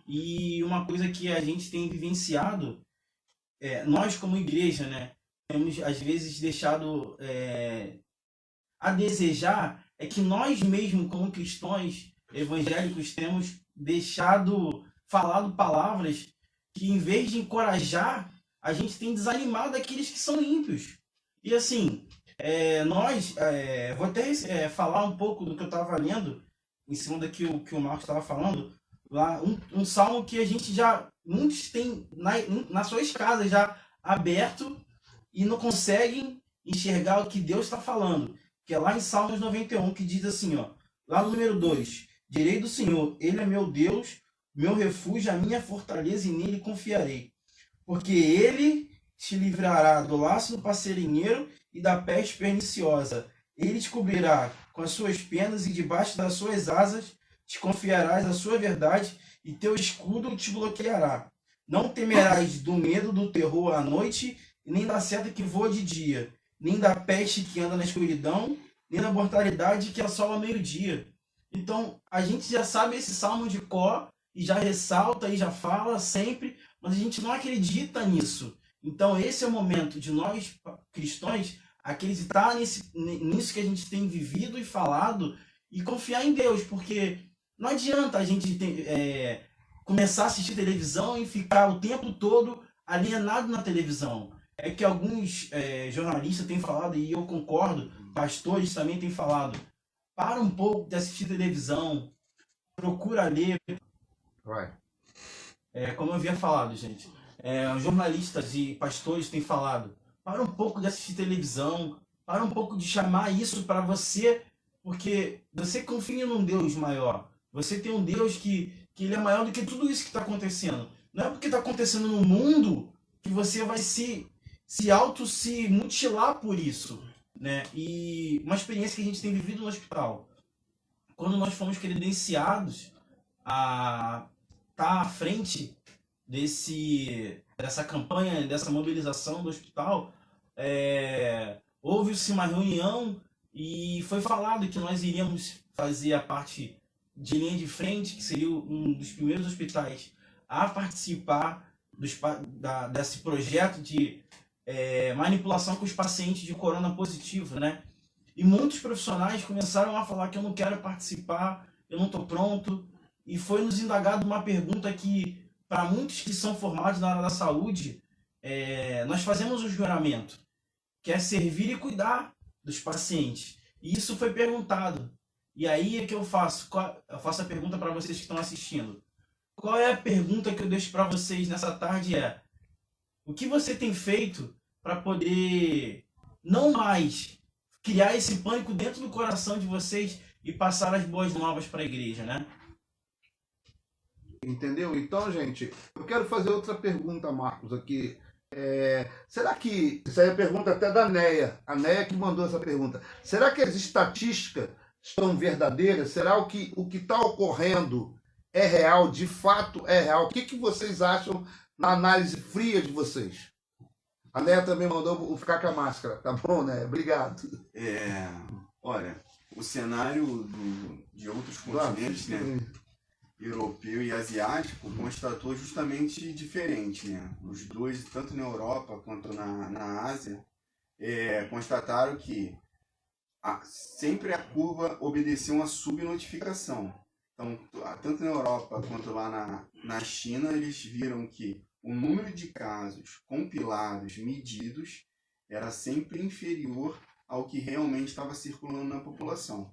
E uma coisa que a gente tem vivenciado, nós como igreja, né, temos às vezes deixado a desejar, é que nós mesmos como cristãos evangélicos temos falado palavras que em vez de encorajar, a gente tem desanimado aqueles que são ímpios. E assim, vou até falar um pouco do que eu estava lendo, em cima do que o Marcos estava falando, lá, um salmo que a gente muitos têm nas suas casas já aberto e não conseguem enxergar o que Deus está falando, que é lá em Salmos 91, que diz assim, ó, lá no número 2, direi do Senhor, Ele é meu Deus, meu refúgio, a minha fortaleza, e nele confiarei. Porque Ele te livrará do laço do passarinheiro e da peste perniciosa. Ele te cobrirá com as suas penas e debaixo das suas asas te confiarás a sua verdade e teu escudo te bloqueará. Não temerás do medo do terror à noite, nem da seta que voa de dia, nem da peste que anda na escuridão, nem da mortalidade que assola ao meio-dia. Então, a gente já sabe esse salmo de cor e já ressalta e já fala sempre, mas a gente não acredita nisso. Então, esse é o momento de nós, cristãos, acreditar nisso que a gente tem vivido e falado e confiar em Deus, porque não adianta a gente começar a assistir televisão e ficar o tempo todo alienado na televisão. É que alguns jornalistas têm falado, e eu concordo, pastores também têm falado, para um pouco de assistir televisão, procura ler. Vai. Como eu havia falado, gente, jornalistas e pastores têm falado, para um pouco de assistir televisão, para um pouco de chamar isso para você, porque você confia num Deus maior. Você tem um Deus que ele é maior do que tudo isso que está acontecendo. Não é porque está acontecendo no mundo que você vai se mutilar por isso, né? E uma experiência que a gente tem vivido no hospital, quando nós fomos credenciados a estar à frente dessa campanha, dessa mobilização do hospital, houve-se uma reunião e foi falado que nós iríamos fazer a parte de linha de frente, que seria um dos primeiros hospitais a participar desse projeto de manipulação com os pacientes de corona positivo, né? E muitos profissionais começaram a falar que eu não quero participar, eu não estou pronto. E foi nos indagado uma pergunta que, para muitos que são formados na área da saúde, nós fazemos um juramento, que é servir e cuidar dos pacientes. E isso foi perguntado. E aí é que eu faço a pergunta para vocês que estão assistindo. Qual é a pergunta que eu deixo para vocês nessa tarde? O que você tem feito para poder não mais criar esse pânico dentro do coração de vocês e passar as boas novas para a igreja, né? Entendeu? Então, gente, eu quero fazer outra pergunta, Marcos, aqui. Será que... Isso aí é a pergunta até da Neia. A Neia que mandou essa pergunta. Será que as estatísticas são verdadeiras? Será que o que está ocorrendo é real? De fato é real? O que vocês acham na análise fria de vocês? A Neia também mandou ficar com a máscara. Tá bom, né? Obrigado. Olha, o cenário de outros continentes, né? Europeu e asiático, constatou justamente diferente, né? Os dois, tanto na Europa quanto na Ásia, constataram que sempre a curva obedeceu uma subnotificação. Então, tanto na Europa quanto lá na China, eles viram que o número de casos compilados, medidos, era sempre inferior ao que realmente estava circulando na população.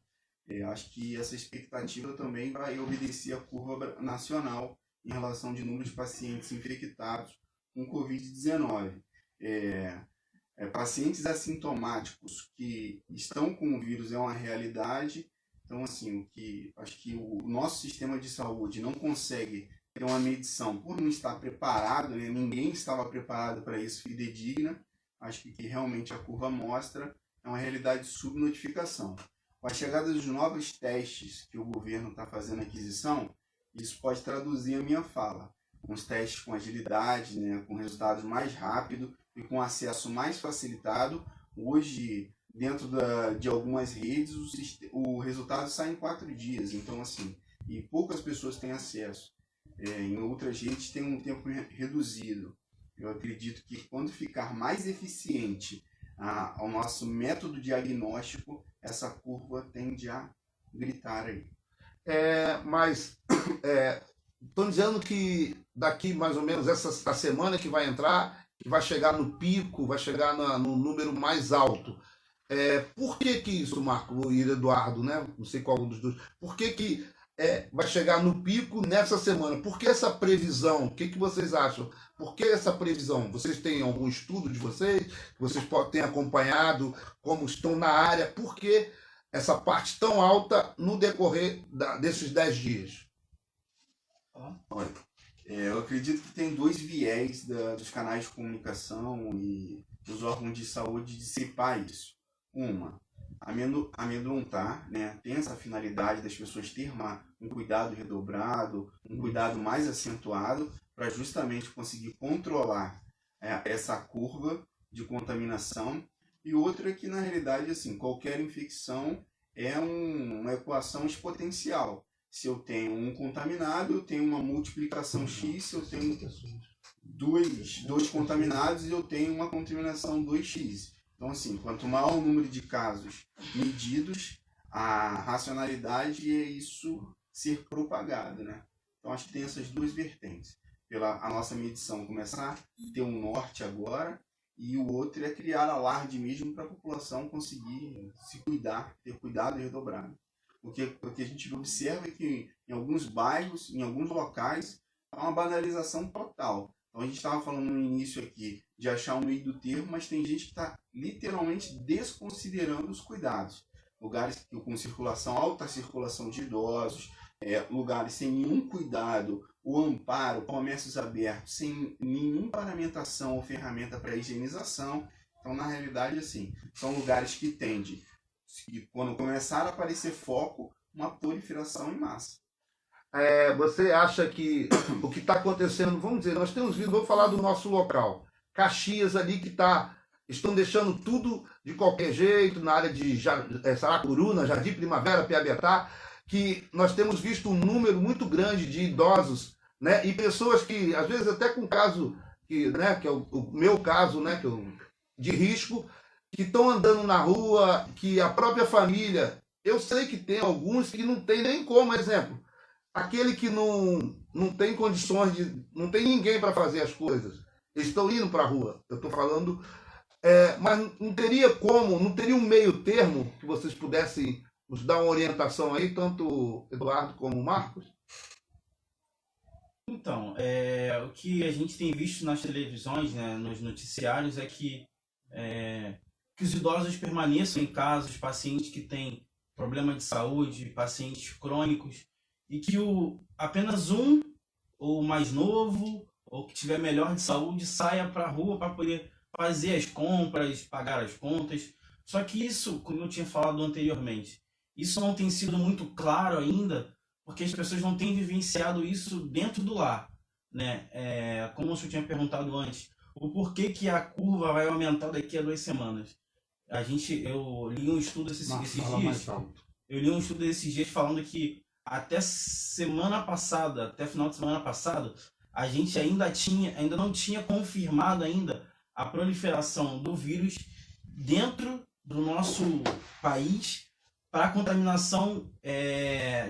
Acho que essa expectativa também vai obedecer à curva nacional em relação de número de pacientes infectados com Covid-19. Pacientes assintomáticos que estão com o vírus é uma realidade. Então, assim, acho que o nosso sistema de saúde não consegue ter uma medição por não estar preparado, né? Ninguém estava preparado para isso, fidedigna. Acho que realmente a curva mostra é uma realidade de subnotificação. Com a chegada dos novos testes que o governo está fazendo aquisição, isso pode traduzir a minha fala. Uns testes com agilidade, né, com resultados mais rápidos e com acesso mais facilitado. Hoje, dentro de algumas redes, o resultado sai em 4 dias. Então, assim, e poucas pessoas têm acesso. Em outras redes tem um tempo reduzido. Eu acredito que quando ficar mais eficiente ao nosso método diagnóstico, essa curva tende a gritar aí. Mas estão dizendo que daqui mais ou menos a semana que vai entrar, que vai chegar no pico, vai chegar no número mais alto. Por que isso, Marco e Eduardo, né? Não sei qual dos dois. Por que vai chegar no pico nessa semana? Por que essa previsão? O que vocês acham? Por que essa previsão? Vocês têm algum estudo de vocês? Que vocês podem ter acompanhado, como estão na área? Por que essa parte tão alta no decorrer desses 10 dias? Olha, eu acredito que tem 2 viés dos canais de comunicação e dos órgãos de saúde de dissipar isso. Uma, amedrontar, né? Tem essa finalidade das pessoas ter um cuidado redobrado, um cuidado mais acentuado, para justamente conseguir controlar essa curva de contaminação. E outra é que, na realidade, assim, qualquer infecção é uma equação exponencial. Se eu tenho um contaminado, eu tenho uma multiplicação X, se eu tenho dois contaminados, eu tenho uma contaminação 2x. Então, assim, quanto maior o número de casos medidos, a racionalidade é isso ser propagado, né? Então, acho que tem essas duas vertentes. A nossa medição começar a ter um norte agora, e o outro é criar alarde mesmo para a população conseguir se cuidar, ter cuidado redobrado. Porque o que a gente observa é que em alguns bairros, em alguns locais, há uma banalização total. Então, a gente estava falando no início aqui de achar um meio do termo, mas tem gente que está literalmente desconsiderando os cuidados. Lugares com circulação, alta circulação de idosos, lugares sem nenhum cuidado, o amparo, comércios abertos, sem nenhuma paramentação ou ferramenta para higienização. Então, na realidade, assim, são lugares que tendem, quando começar a aparecer foco, uma proliferação em massa. Você acha que o que está acontecendo, vamos dizer, nós temos vindo, vou falar do nosso local, Caxias ali que estão deixando tudo de qualquer jeito, na área de Saracuruna, Jardim Primavera, Piabetá, que nós temos visto um número muito grande de idosos, né, e pessoas que, às vezes até com caso, que é o meu caso, né, de risco, que estão andando na rua, que a própria família, eu sei que tem alguns que não tem nem como, exemplo, aquele que não tem condições não tem ninguém para fazer as coisas, eles estão indo para a rua, eu estou falando, mas não teria como, não teria um meio termo que vocês pudessem nos dar uma orientação aí, tanto o Eduardo como o Marcos? Então, o que a gente tem visto nas televisões, né, nos noticiários, é que os idosos permaneçam em casa, os pacientes que têm problema de saúde, pacientes crônicos, e que apenas um, ou mais novo, ou que tiver melhor de saúde, saia para a rua para poder fazer as compras, pagar as contas. Só que isso, como eu tinha falado anteriormente, isso não tem sido muito claro ainda, porque as pessoas não têm vivenciado isso dentro do lar, né? Como eu tinha perguntado antes, o porquê que a curva vai aumentar daqui a 2 semanas. Eu li um estudo esses dias. Eu li um estudo desses dias falando que até final de semana passada, a gente ainda não tinha confirmado ainda a proliferação do vírus dentro do nosso país para contaminação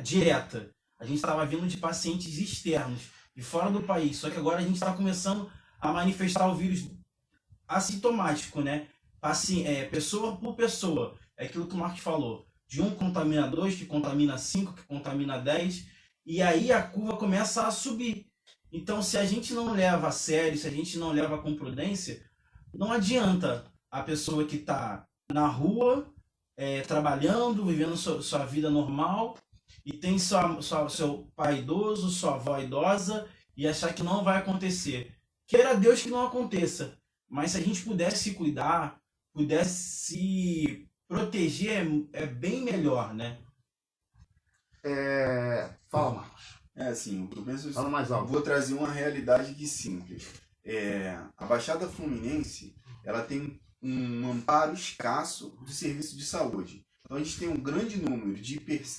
direta. A gente estava vindo de pacientes externos, de fora do país, só que agora a gente está começando a manifestar o vírus assintomático, né? Pessoa por pessoa. É aquilo que o Marcos falou. De um contamina 2, que contamina 5, que contamina 10, e aí a curva começa a subir. Então, se a gente não leva a sério, se a gente não leva com prudência, não adianta a pessoa que está na rua, trabalhando, vivendo sua vida normal, e tem seu pai idoso, sua avó idosa, e achar que não vai acontecer. Queira Deus que não aconteça, mas se a gente pudesse se cuidar, pudesse se proteger, é bem melhor, né? Fala, Marcos. Assim, o que eu penso, fala mais alto. Vou trazer uma realidade aqui simples. A Baixada Fluminense, ela tem um amparo escasso do serviço de saúde. Então a gente tem um grande número de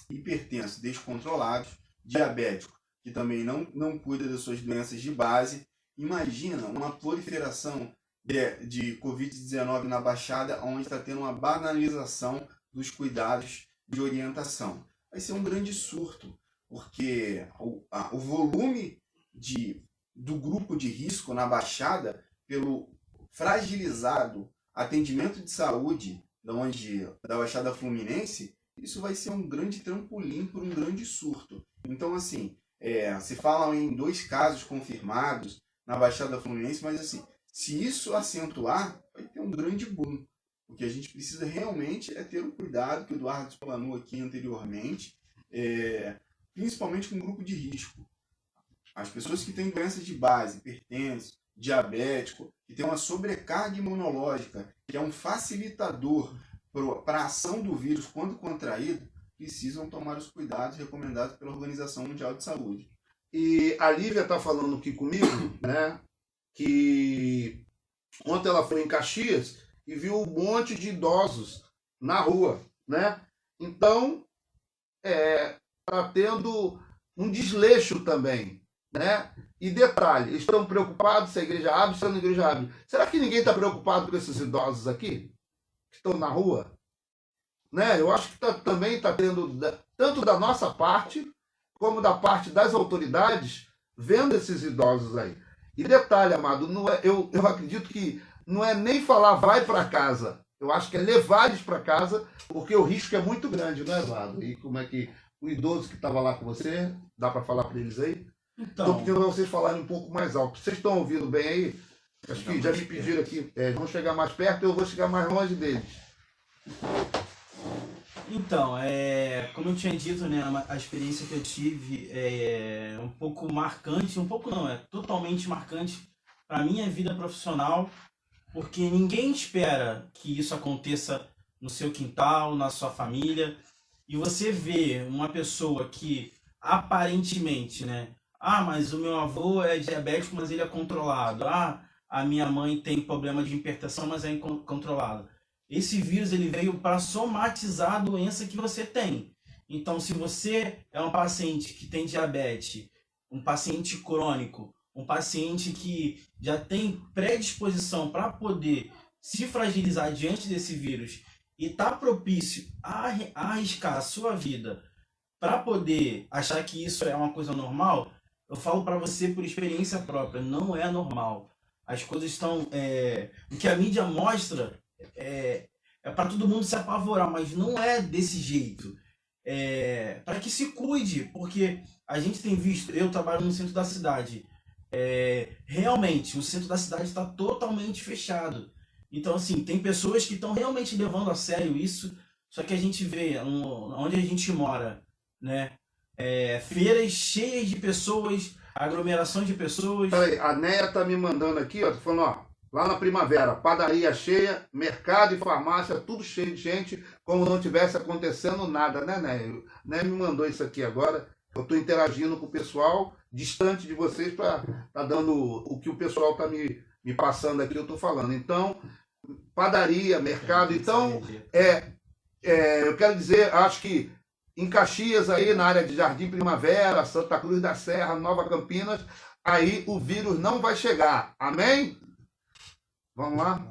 hipertensos descontrolados, diabético, que também não cuida das suas doenças de base. Imagina uma proliferação de Covid-19 na Baixada, onde está tendo uma banalização dos cuidados de orientação. Vai ser um grande surto, porque o volume do grupo de risco na Baixada, pelo fragilizado atendimento de saúde da Baixada Fluminense, isso vai ser um grande trampolim para um grande surto. Então, assim, se fala em 2 casos confirmados na Baixada Fluminense, mas assim, se isso acentuar, vai ter um grande boom. O que a gente precisa realmente é ter o cuidado que o Eduardo explanou aqui anteriormente, principalmente com o grupo de risco. As pessoas que têm doenças de base, hipertenso, diabético, que tem uma sobrecarga imunológica, que é um facilitador para a ação do vírus quando contraído, precisam tomar os cuidados recomendados pela Organização Mundial de Saúde. E a Lívia está falando aqui comigo, né, que ontem ela foi em Caxias e viu um monte de idosos na rua, né? Então, está tendo um desleixo também, né? E detalhe, estão preocupados se a igreja abre, se a igreja abre. Será que ninguém está preocupado com esses idosos aqui, que estão na rua? Né? Eu acho que também está tendo, tanto da nossa parte, como da parte das autoridades, vendo esses idosos aí. E detalhe, amado, não é, eu acredito que não é nem falar vai para casa, eu acho que é levar eles para casa, porque o risco é muito grande, não é, Eduardo? E como é que o idoso que estava lá com você, dá para falar para eles aí? Estou pedindo para vocês falarem um pouco mais alto. Vocês estão ouvindo bem aí? Acho que já me pediram aqui, vão chegar mais perto, eu vou chegar mais longe deles. Então, como eu tinha dito, né, a experiência que eu tive é um pouco marcante, um pouco não, é totalmente marcante para a minha vida profissional, porque ninguém espera que isso aconteça no seu quintal, na sua família, e você vê uma pessoa que aparentemente, né, mas o meu avô é diabético, mas ele é controlado, a minha mãe tem problema de hipertensão, mas é controlado. Esse vírus ele veio para somatizar a doença que você tem. Então, se você é um paciente que tem diabetes, um paciente crônico, um paciente que já tem predisposição para poder se fragilizar diante desse vírus e está propício a arriscar a sua vida para poder achar que isso é uma coisa normal, eu falo para você por experiência própria, não é normal. As coisas estão... o que a mídia mostra é para todo mundo se apavorar, mas não é desse jeito. Para que se cuide, porque a gente tem visto, eu trabalho no centro da cidade, realmente o centro da cidade está totalmente fechado. Então, assim, tem pessoas que estão realmente levando a sério isso, só que a gente vê onde a gente mora, né? Feiras cheias de pessoas, aglomeração de pessoas. Peraí, a Neia tá me mandando aqui, ó, falando, ó, lá na Primavera, padaria cheia, mercado e farmácia, tudo cheio de gente, como não tivesse acontecendo nada, né, Neia? Neia me mandou isso aqui agora, eu estou interagindo com o pessoal, distante de vocês, para tá dando o que o pessoal tá me passando aqui, eu estou falando. Então, padaria, mercado, então, eu quero dizer, acho que em Caxias, aí na área de Jardim Primavera, Santa Cruz da Serra, Nova Campinas, aí o vírus não vai chegar. Amém? Vamos lá?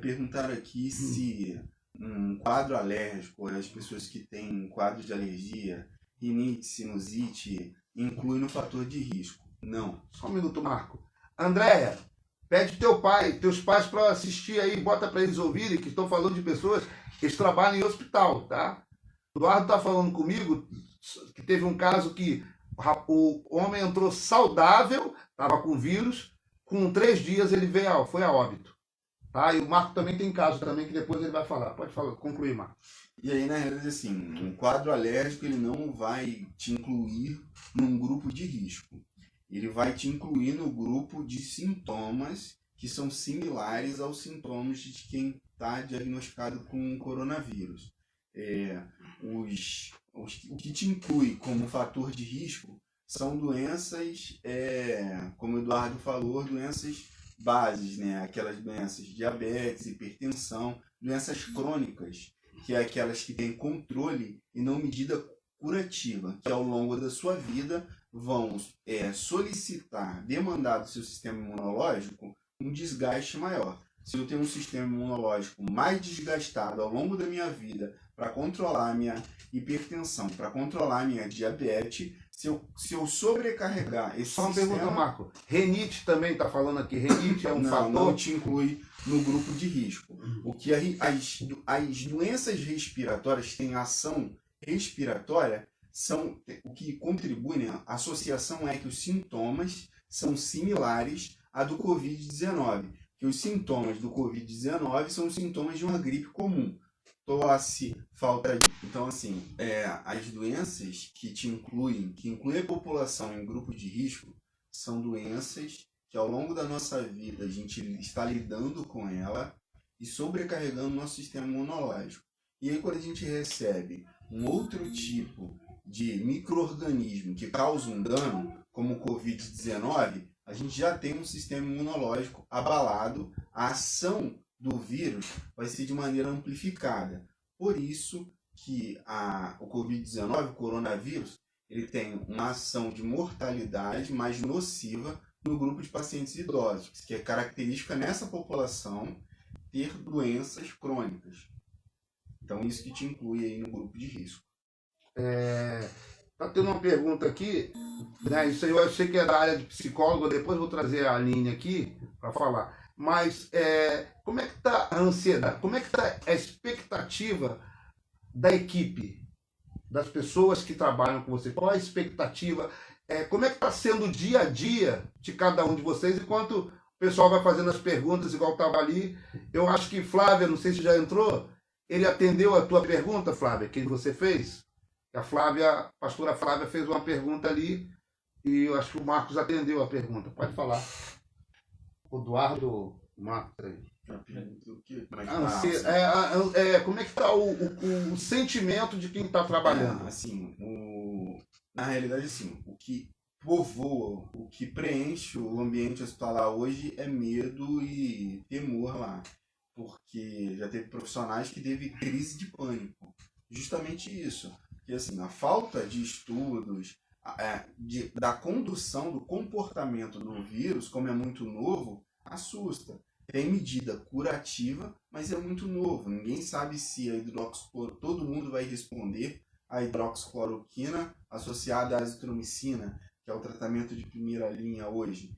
Perguntaram aqui se um quadro alérgico, as pessoas que têm um quadro de alergia, rinite, sinusite, inclui no fator de risco. Não. Só um minuto, Marco. Andréia, pede teus pais para assistir aí, bota para eles ouvirem, que estão falando de pessoas que eles trabalham em hospital, tá? O Eduardo está falando comigo que teve um caso que o homem entrou saudável, estava com vírus, com 3 dias ele foi a óbito. Tá? E o Marco também tem caso também que depois ele vai falar. Pode falar, concluir, Marco. E aí, na realidade, assim, um quadro alérgico ele não vai te incluir num grupo de risco. Ele vai te incluir no grupo de sintomas que são similares aos sintomas de quem está diagnosticado com coronavírus. O que te inclui como fator de risco são doenças, como o Eduardo falou, doenças bases, né? Aquelas doenças de diabetes, hipertensão, doenças crônicas, que é aquelas que têm controle e não medida curativa, que ao longo da sua vida vão demandar do seu sistema imunológico um desgaste maior. Se eu tenho um sistema imunológico mais desgastado ao longo da minha vida para controlar a minha hipertensão, para controlar a minha diabetes, se eu sobrecarregar esse Só uma pergunta, Marco. Renite também está falando aqui. Renite é um fator? Não te inclui no grupo de risco. O que as doenças respiratórias têm ação respiratória são o que contribui, né? A associação é que os sintomas são similares à do Covid-19. Que os sintomas do Covid-19 são os sintomas de uma gripe comum. Tosse, falta de... Então, assim, as doenças que incluem a população em grupo de risco são doenças que ao longo da nossa vida a gente está lidando com ela e sobrecarregando o nosso sistema imunológico. E aí, quando a gente recebe um outro tipo de micro-organismo que causa um dano, como o Covid-19, a gente já tem um sistema imunológico abalado, a ação do vírus vai ser de maneira amplificada. Por isso que o Covid-19, o coronavírus, ele tem uma ação de mortalidade mais nociva no grupo de pacientes idosos, que é característica nessa população ter doenças crônicas. Então, isso que te inclui aí no grupo de risco. Tá tendo uma pergunta aqui, né? Isso aí eu achei que era da área de psicólogo, depois vou trazer a Aline aqui para falar. Mas como é que está a ansiedade? Como é que está a expectativa da equipe, das pessoas que trabalham com você? Qual a expectativa? Como é que está sendo o dia a dia de cada um de vocês? Enquanto o pessoal vai fazendo as perguntas, igual estava ali, eu acho que Flávia, não sei se já entrou, ele atendeu a tua pergunta, Flávia, que você fez? A pastora Flávia fez uma pergunta ali e eu acho que o Marcos atendeu a pergunta. Pode falar. O Eduardo Marcos aí. Como é que está o sentimento de quem está trabalhando? Na realidade, assim, o que povoa, o que preenche o ambiente hospitalar hoje é medo e temor lá. Porque já teve profissionais que teve crise de pânico. Justamente isso. Porque assim, a falta de estudos, da condução do comportamento do vírus, como é muito novo, assusta. Tem medida curativa, mas é muito novo. Ninguém sabe se a hidroxicloroquina, todo mundo vai responder à hidroxicloroquina associada à azitromicina, que é o tratamento de primeira linha hoje.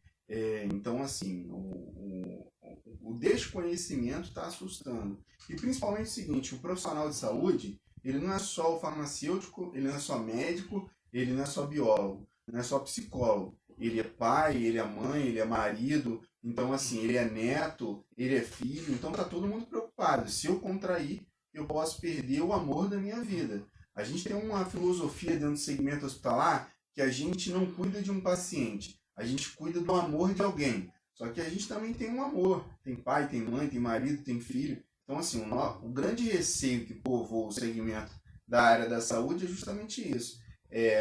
Então, assim, o desconhecimento está assustando. E principalmente o seguinte, o profissional de saúde, ele não é só o farmacêutico, ele não é só médico, ele não é só biólogo, não é só psicólogo. Ele é pai, ele é mãe, ele é marido, então assim, ele é neto, ele é filho, então tá todo mundo preocupado. Se eu contrair, eu posso perder o amor da minha vida. A gente tem uma filosofia dentro do segmento hospitalar que a gente não cuida de um paciente, a gente cuida do amor de alguém. Só que a gente também tem um amor, tem pai, tem mãe, tem marido, tem filho. Então assim, o grande receio que povoa o segmento da área da saúde é justamente isso.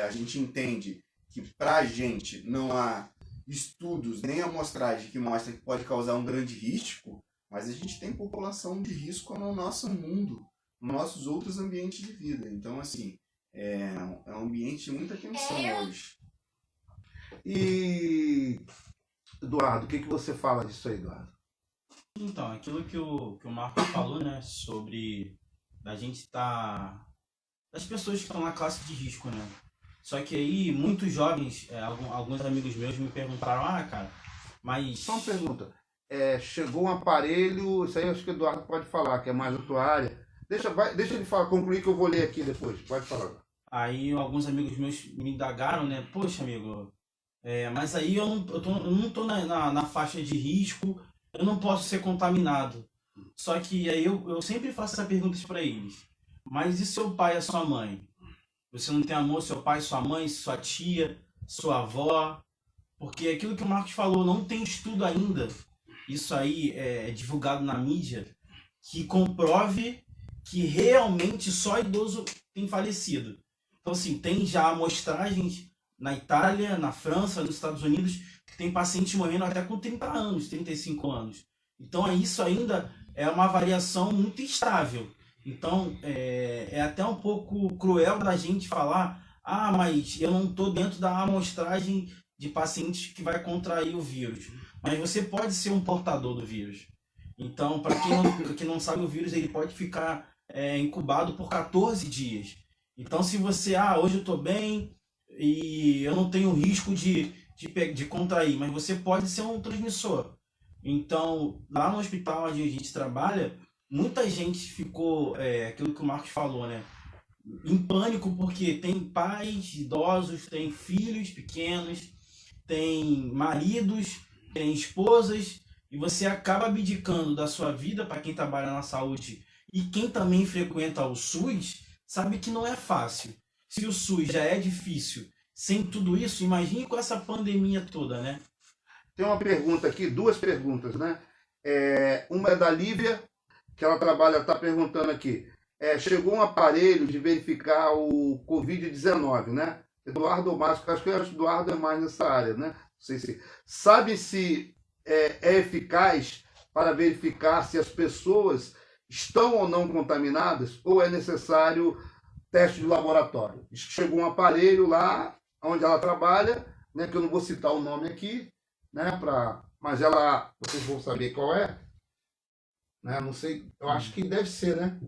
A gente entende que para a gente não há estudos nem amostragem que mostra que pode causar um grande risco, mas a gente tem população de risco no nosso mundo, nos nossos outros ambientes de vida. Então, assim, é um ambiente de muita tensão hoje. E, Eduardo, o que você fala disso aí, Eduardo? Então, aquilo que o Marcos falou, né, sobre a gente estar... das pessoas que estão na classe de risco, né? Só que aí, muitos jovens, alguns amigos meus me perguntaram, cara, mas... Só uma pergunta. Chegou um aparelho, isso aí eu acho que o Eduardo pode falar, que é mais da tua área. Deixa ele concluir que eu vou ler aqui depois. Pode falar. Aí, alguns amigos meus me indagaram, né? Poxa, amigo, mas aí eu não tô na faixa de risco, eu não posso ser contaminado. Só que aí eu sempre faço essa pergunta para eles. Mas e seu pai e a sua mãe? Você não tem amor, seu pai, sua mãe, sua tia, sua avó? Porque aquilo que o Marcos falou, não tem estudo ainda. Isso aí é divulgado na mídia, que comprove que realmente só idoso tem falecido. Então, assim, tem já amostragens na Itália, na França, nos Estados Unidos, que tem pacientes morrendo até com 30 anos, 35 anos. Então, isso ainda é uma variação muito estável. Então, é até um pouco cruel da gente falar, mas eu não estou dentro da amostragem de pacientes que vai contrair o vírus. Mas você pode ser um portador do vírus. Então, para quem não sabe, o vírus ele pode ficar incubado por 14 dias. Então, se você, hoje eu estou bem e eu não tenho risco de contrair, mas você pode ser um transmissor. Então, lá no hospital onde a gente trabalha, muita gente ficou, aquilo que o Marcos falou, né? Em pânico, porque tem pais idosos, tem filhos pequenos, tem maridos, tem esposas, e você acaba abdicando da sua vida para quem trabalha na saúde. E quem também frequenta o SUS sabe que não é fácil. Se o SUS já é difícil, sem tudo isso, imagine com essa pandemia toda, né? Tem uma pergunta aqui, duas perguntas, né? Uma é da Lívia, que ela trabalha, está perguntando aqui. Chegou um aparelho de verificar o Covid-19, né? Eduardo Márcio, acho que o Eduardo é mais nessa área, né? Não sei se sabe se é eficaz para verificar se as pessoas estão ou não contaminadas ou é necessário teste de laboratório. Chegou um aparelho lá onde ela trabalha, né, que eu não vou citar o nome aqui, né, mas ela, vocês vão saber qual é, né, não sei, eu acho que deve ser, né?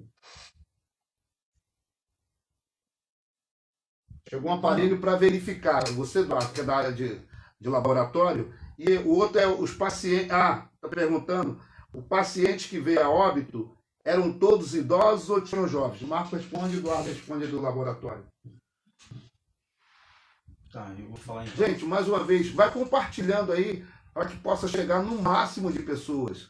Chegou um aparelho para verificar, você que é da área de laboratório, e o outro é os pacientes. Está perguntando, o paciente que veio a óbito eram todos idosos ou tinham jovens? Marco responde, Eduardo responde do laboratório. Tá, eu vou falar então. Gente, mais uma vez, vai compartilhando aí para que possa chegar no máximo de pessoas.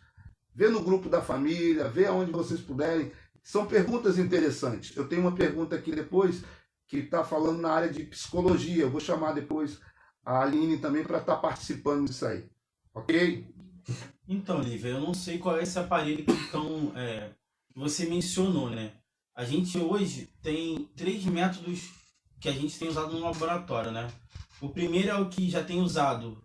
Vê no grupo da família, vê aonde vocês puderem. São perguntas interessantes. Eu tenho uma pergunta aqui depois que está falando na área de psicologia. Eu vou chamar depois a Aline também para estar participando disso aí. Ok? Então, Lívia, eu não sei qual é esse aparelho que você mencionou, né? A gente hoje tem 3 métodos que a gente tem usado no laboratório, né? O primeiro é o que já tem usado,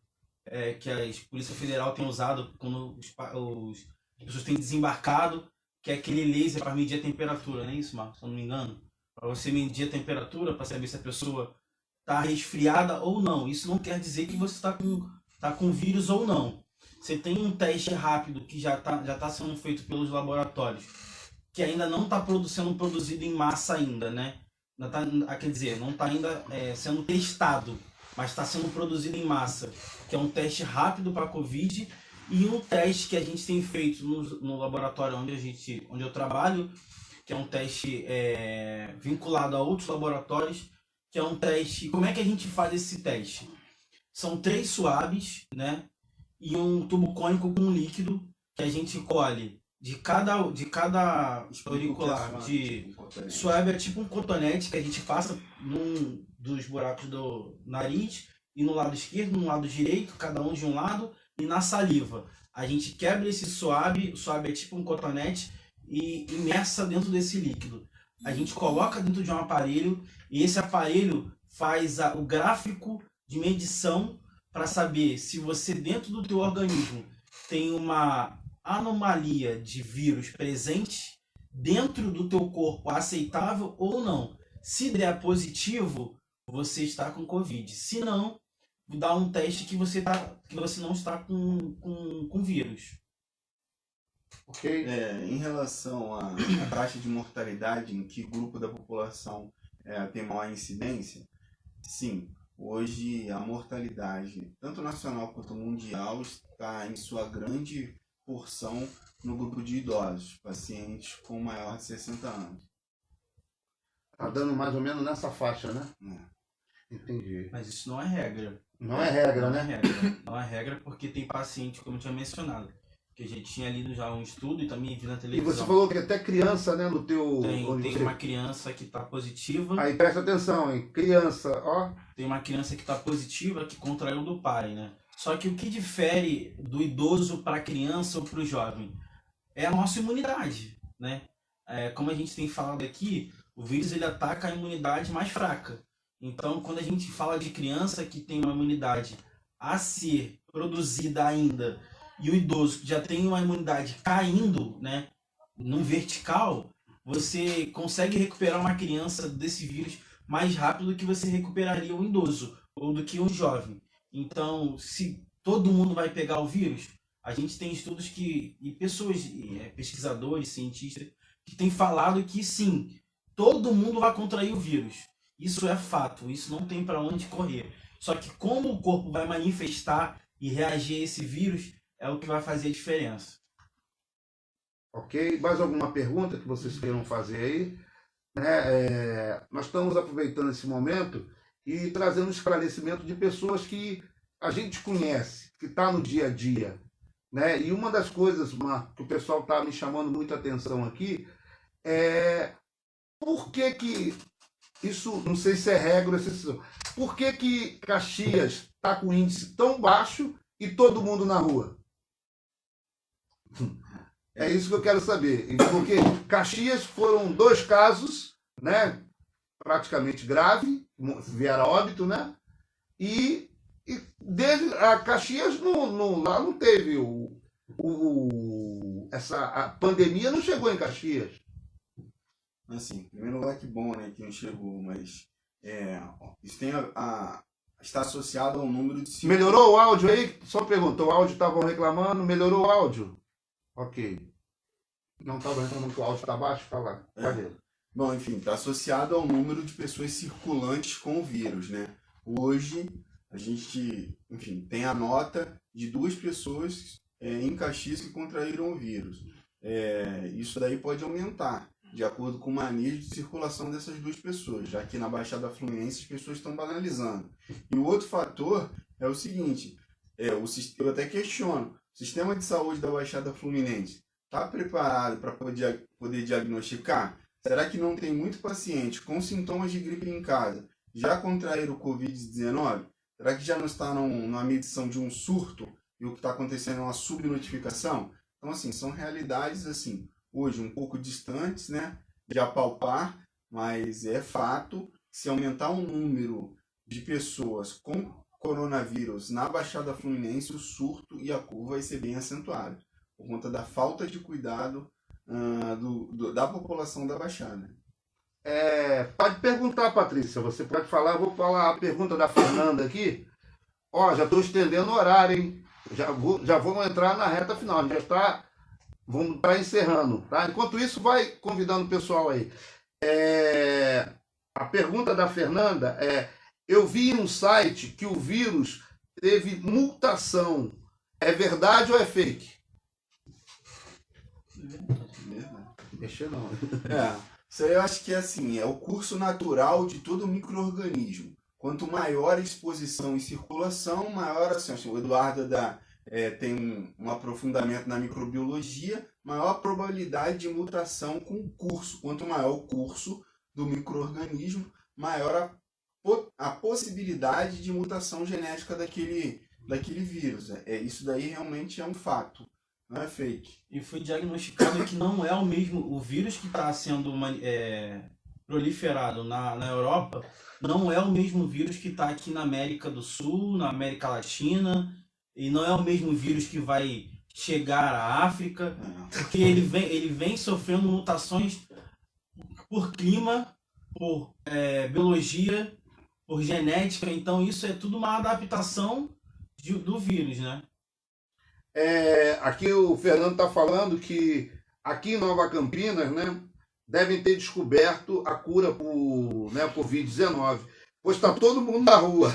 que a Polícia Federal tem usado quando as pessoas têm desembarcado, que é aquele laser para medir a temperatura, não é isso, Marcos? Se eu não me engano. Para você medir a temperatura, para saber se a pessoa está resfriada ou não. Isso não quer dizer que você está com vírus ou não. Você tem um teste rápido que já tá sendo feito pelos laboratórios, que ainda não está sendo produzido em massa ainda, né? Quer dizer, não está ainda sendo testado, mas está sendo produzido em massa, que é um teste rápido para a Covid, e um teste que a gente tem feito no laboratório onde eu trabalho, que é um teste vinculado a outros laboratórios, que é um teste... Como é que a gente faz esse teste? São 3 swabs, né? E um tubo cônico com líquido que a gente colhe de cada auricular. Swab é tipo um cotonete que a gente passa num dos buracos do nariz e no lado esquerdo, no lado direito, cada um de um lado, e na saliva. A gente quebra esse swab, o swab é tipo um cotonete, e imersa dentro desse líquido. A gente coloca dentro de um aparelho e esse aparelho faz o gráfico de medição para saber se você dentro do teu organismo tem uma anomalia de vírus presente dentro do teu corpo aceitável ou não. Se der positivo, você está com Covid. Se não, dá um teste que você não está com vírus. Ok? Em relação à taxa de mortalidade, em que grupo da população tem maior incidência, sim, hoje a mortalidade, tanto nacional quanto mundial, está em sua grande porção no grupo de idosos, pacientes com maior de 60 anos. Está dando mais ou menos nessa faixa, né? Entendi. Mas isso não é regra. Não é regra, né? Não é regra porque tem paciente, como eu tinha mencionado, que a gente tinha lido já um estudo e também vi na televisão. E você falou que até criança, né, no teu... Tem uma criança que está positiva. Aí presta atenção, hein? Criança, ó. Tem uma criança que está positiva que contraiu do pai, né? Só que o que difere do idoso para a criança ou para o jovem é a nossa imunidade, né? Como a gente tem falado aqui, o vírus ele ataca a imunidade mais fraca. Então, quando a gente fala de criança que tem uma imunidade a ser produzida ainda, e o idoso que já tem uma imunidade caindo, né, num vertical, você consegue recuperar uma criança desse vírus mais rápido do que você recuperaria um idoso ou do que um jovem. Então, se todo mundo vai pegar o vírus, a gente tem estudos e pessoas, pesquisadores, cientistas, que têm falado que sim, todo mundo vai contrair o vírus. Isso é fato, isso não tem para onde correr. Só que como o corpo vai manifestar e reagir a esse vírus é o que vai fazer a diferença. Ok? Mais alguma pergunta que vocês queiram fazer aí? Nós estamos aproveitando esse momento e trazendo esclarecimento de pessoas que a gente conhece, que está no dia a dia. Né? E uma das coisas, Marco, que o pessoal está me chamando muita atenção aqui é por que isso, não sei se é regra ou exceção, por que Caxias está com índice tão baixo e todo mundo na rua? É isso que eu quero saber. Porque Caxias foram 2 casos, né, praticamente graves, vieram a óbito, né? E desde a Caxias lá não teve A pandemia não chegou em Caxias. Assim, em primeiro lugar, que bom, né, que não chegou, mas isso está associado ao número de... Melhorou o áudio aí? Só perguntou, o áudio estavam reclamando, melhorou o áudio? Ok. Não estava reclamando que o áudio está baixo? Fala. Bom, enfim, está associado ao número de pessoas circulantes com o vírus, né? Hoje, a gente, enfim, tem a nota de 2 pessoas em Caxias que contraíram o vírus. Isso daí pode aumentar, de acordo com o manejo de circulação dessas 2 pessoas, já que na Baixada Fluminense as pessoas estão banalizando. E o outro fator é o seguinte, eu até questiono, o sistema de saúde da Baixada Fluminense está preparado para poder diagnosticar? Será que não tem muito paciente com sintomas de gripe em casa já contraíram o Covid-19? Será que já não está numa medição de um surto e o que está acontecendo é uma subnotificação? Então, assim, são realidades, assim, hoje um pouco distantes, né, de apalpar, mas é fato que se aumentar o número de pessoas com coronavírus na Baixada Fluminense, o surto e a curva vai ser bem acentuado, por conta da falta de cuidado da população da Baixada. Pode perguntar, Patrícia, você pode falar, eu vou falar a pergunta da Fernanda aqui. Já estou estendendo o horário, hein? Já vamos entrar na reta final, a gente vamos estar encerrando, tá? Enquanto isso, vai convidando o pessoal aí. A pergunta da Fernanda eu vi em um site que o vírus teve mutação. É verdade ou é fake? Mexer não. Isso aí eu acho que é o curso natural de todo micro-organismo. Quanto maior a exposição e circulação, maior assim, o Eduardo tem um aprofundamento na microbiologia, maior a probabilidade de mutação com o curso. Quanto maior o curso do micro-organismo, maior a possibilidade de mutação genética daquele vírus. Isso daí realmente é um fato. Não é fake. E foi diagnosticado que não é o mesmo, o vírus que está sendo proliferado na Europa, não é o mesmo vírus que está aqui na América do Sul, na América Latina, e não é o mesmo vírus que vai chegar à África, porque ele vem sofrendo mutações por clima, por biologia, por genética, então isso é tudo uma adaptação do vírus, né? Aqui o Fernando está falando que aqui em Nova Campinas, né, devem ter descoberto a cura por Covid-19, pois está todo mundo na rua.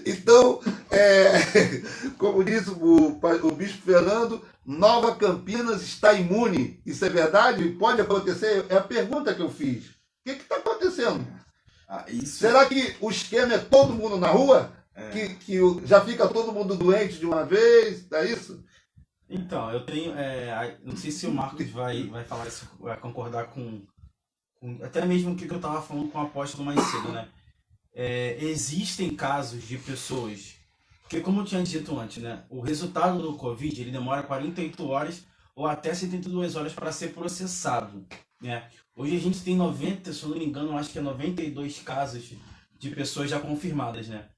Então, como disse o Bispo Fernando, Nova Campinas está imune. Isso é verdade? Pode acontecer? É a pergunta que eu fiz. O que está acontecendo? Será que o esquema é todo mundo na rua? Que já fica todo mundo doente de uma vez, é isso? Então, eu tenho, não sei se o Marcos vai falar isso, vai concordar com até mesmo o que eu estava falando com o apóstolo mais cedo, né? Existem casos de pessoas, porque como eu tinha dito antes, né? O resultado do Covid, ele demora 48 horas ou até 72 horas para ser processado, né? Hoje a gente tem 90, se eu não me engano, acho que é 92 casos de pessoas já confirmadas, né?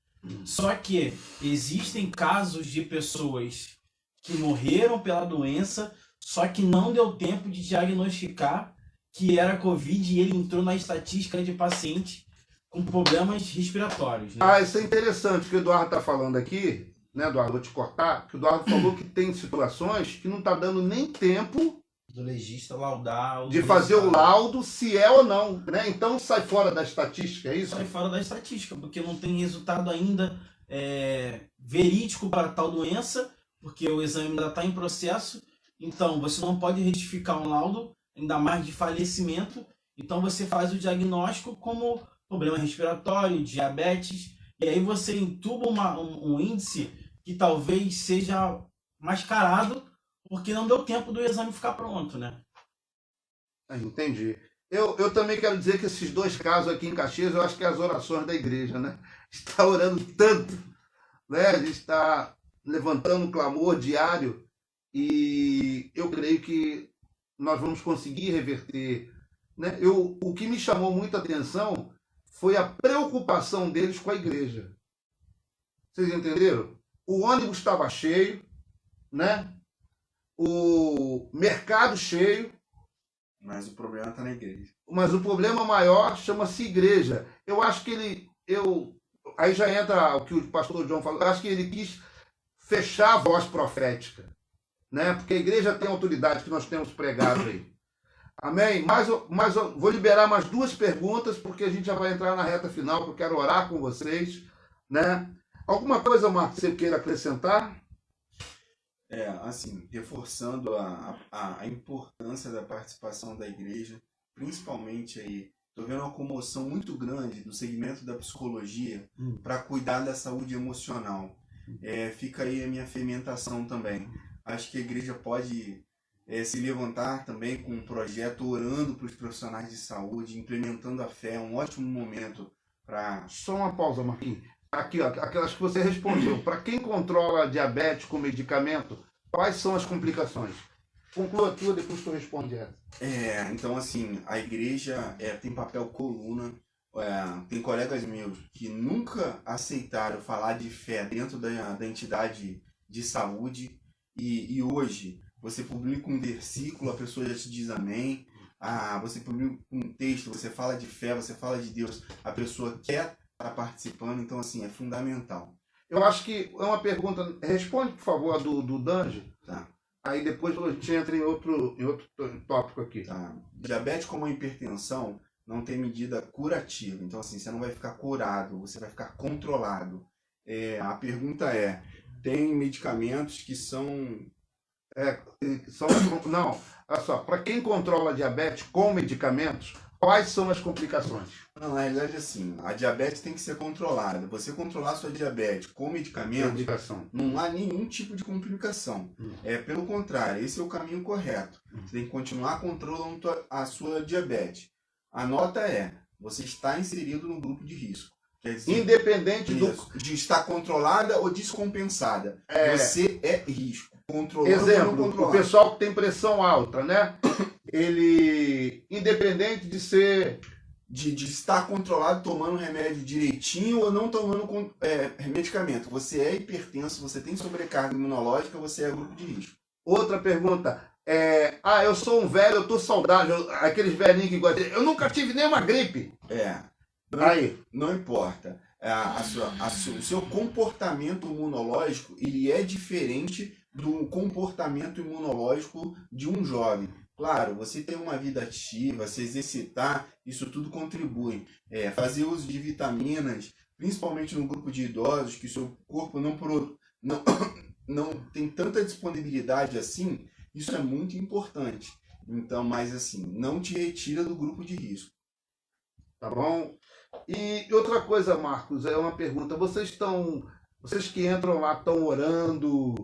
Só que existem casos de pessoas que morreram pela doença, só que não deu tempo de diagnosticar que era Covid e ele entrou na estatística de pacientes com problemas respiratórios, né? Isso é interessante o que o Eduardo está falando aqui, né, Eduardo? Vou te cortar, que o Eduardo falou que tem situações que não está dando nem tempo do legista laudar de fazer o laudo se é ou não, né? Então sai fora da estatística, é isso? Sai fora da estatística, porque não tem resultado ainda verídico para tal doença, porque o exame ainda está em processo, então você não pode retificar um laudo, ainda mais de falecimento, então você faz o diagnóstico como problema respiratório, diabetes, e aí você entuba um índice que talvez seja mascarado, porque não deu tempo do exame ficar pronto, né? Entendi. Eu também quero dizer que esses 2 casos aqui em Caxias, eu acho que é as orações da igreja, né? Está orando tanto, né? A gente está levantando um clamor diário e eu creio que nós vamos conseguir reverter, né? O que me chamou muita atenção foi a preocupação deles com a igreja. Vocês entenderam? O ônibus estava cheio, né? O mercado cheio, Mas o problema está na igreja. mas o problema maior chama-se igreja. Eu acho que aí já entra o que o pastor João falou, eu acho que ele quis fechar a voz profética, né? Porque a igreja tem autoridade que nós temos pregado aí. Amém? Mas eu vou liberar mais 2 perguntas, porque a gente já vai entrar na reta final, que eu quero orar com vocês, né? Alguma coisa, Marcos, você queira acrescentar? Assim, reforçando a importância da participação da igreja, principalmente aí, estou vendo uma comoção muito grande do segmento da psicologia para cuidar da saúde emocional. Fica aí a minha fermentação também. Acho que a igreja pode se levantar também com um projeto orando para os profissionais de saúde, implementando a fé, um ótimo momento para... Só uma pausa, Marquinhos. Aqui, ó, aquelas que você respondeu. Para quem controla diabetes com medicamento, quais são as complicações? Conclua a tua, depois tu responde essa. Então, assim, a igreja tem papel coluna. Tem colegas meus que nunca aceitaram falar de fé dentro da entidade de saúde e hoje você publica um versículo, a pessoa já te diz amém. Você publica um texto, você fala de fé, você fala de Deus, a pessoa quer estar participando, então assim, é fundamental. Eu acho que é uma pergunta, responde por favor a do Danji. Tá. Aí depois a gente entra em outro tópico aqui. Tá. Diabetes como a hipertensão não tem medida curativa. Então, assim, você não vai ficar curado, você vai ficar controlado. A pergunta tem medicamentos que são... Não, olha só, para quem controla diabetes com medicamentos, quais são as complicações? Não, na realidade, assim, a diabetes tem que ser controlada. Você controlar a sua diabetes com medicamento, não há nenhum tipo de complicação. Pelo contrário, esse é o caminho correto. Você tem que continuar controlando a sua diabetes. A nota você está inserido no grupo de risco. Quer dizer, independente de estar controlada ou descompensada. Você é risco. Exemplo, o pessoal que tem pressão alta, né? Ele, independente de ser... De estar controlado, tomando remédio direitinho ou não tomando medicamento. Você é hipertenso, você tem sobrecarga imunológica, você é grupo de risco. Outra pergunta. Eu sou um velho, eu tô saudável. Aqueles velhinhos que gostam. Eu nunca tive nenhuma gripe. Não importa. O seu comportamento imunológico, ele é diferente do comportamento imunológico de um jovem. Claro, você ter uma vida ativa, se exercitar, isso tudo contribui. Fazer uso de vitaminas, principalmente no grupo de idosos, que o seu corpo não tem tanta disponibilidade assim, isso é muito importante. Então, mas assim, não te retira do grupo de risco. Tá bom? E outra coisa, Marcos, é uma pergunta. Vocês que entram lá, estão orando,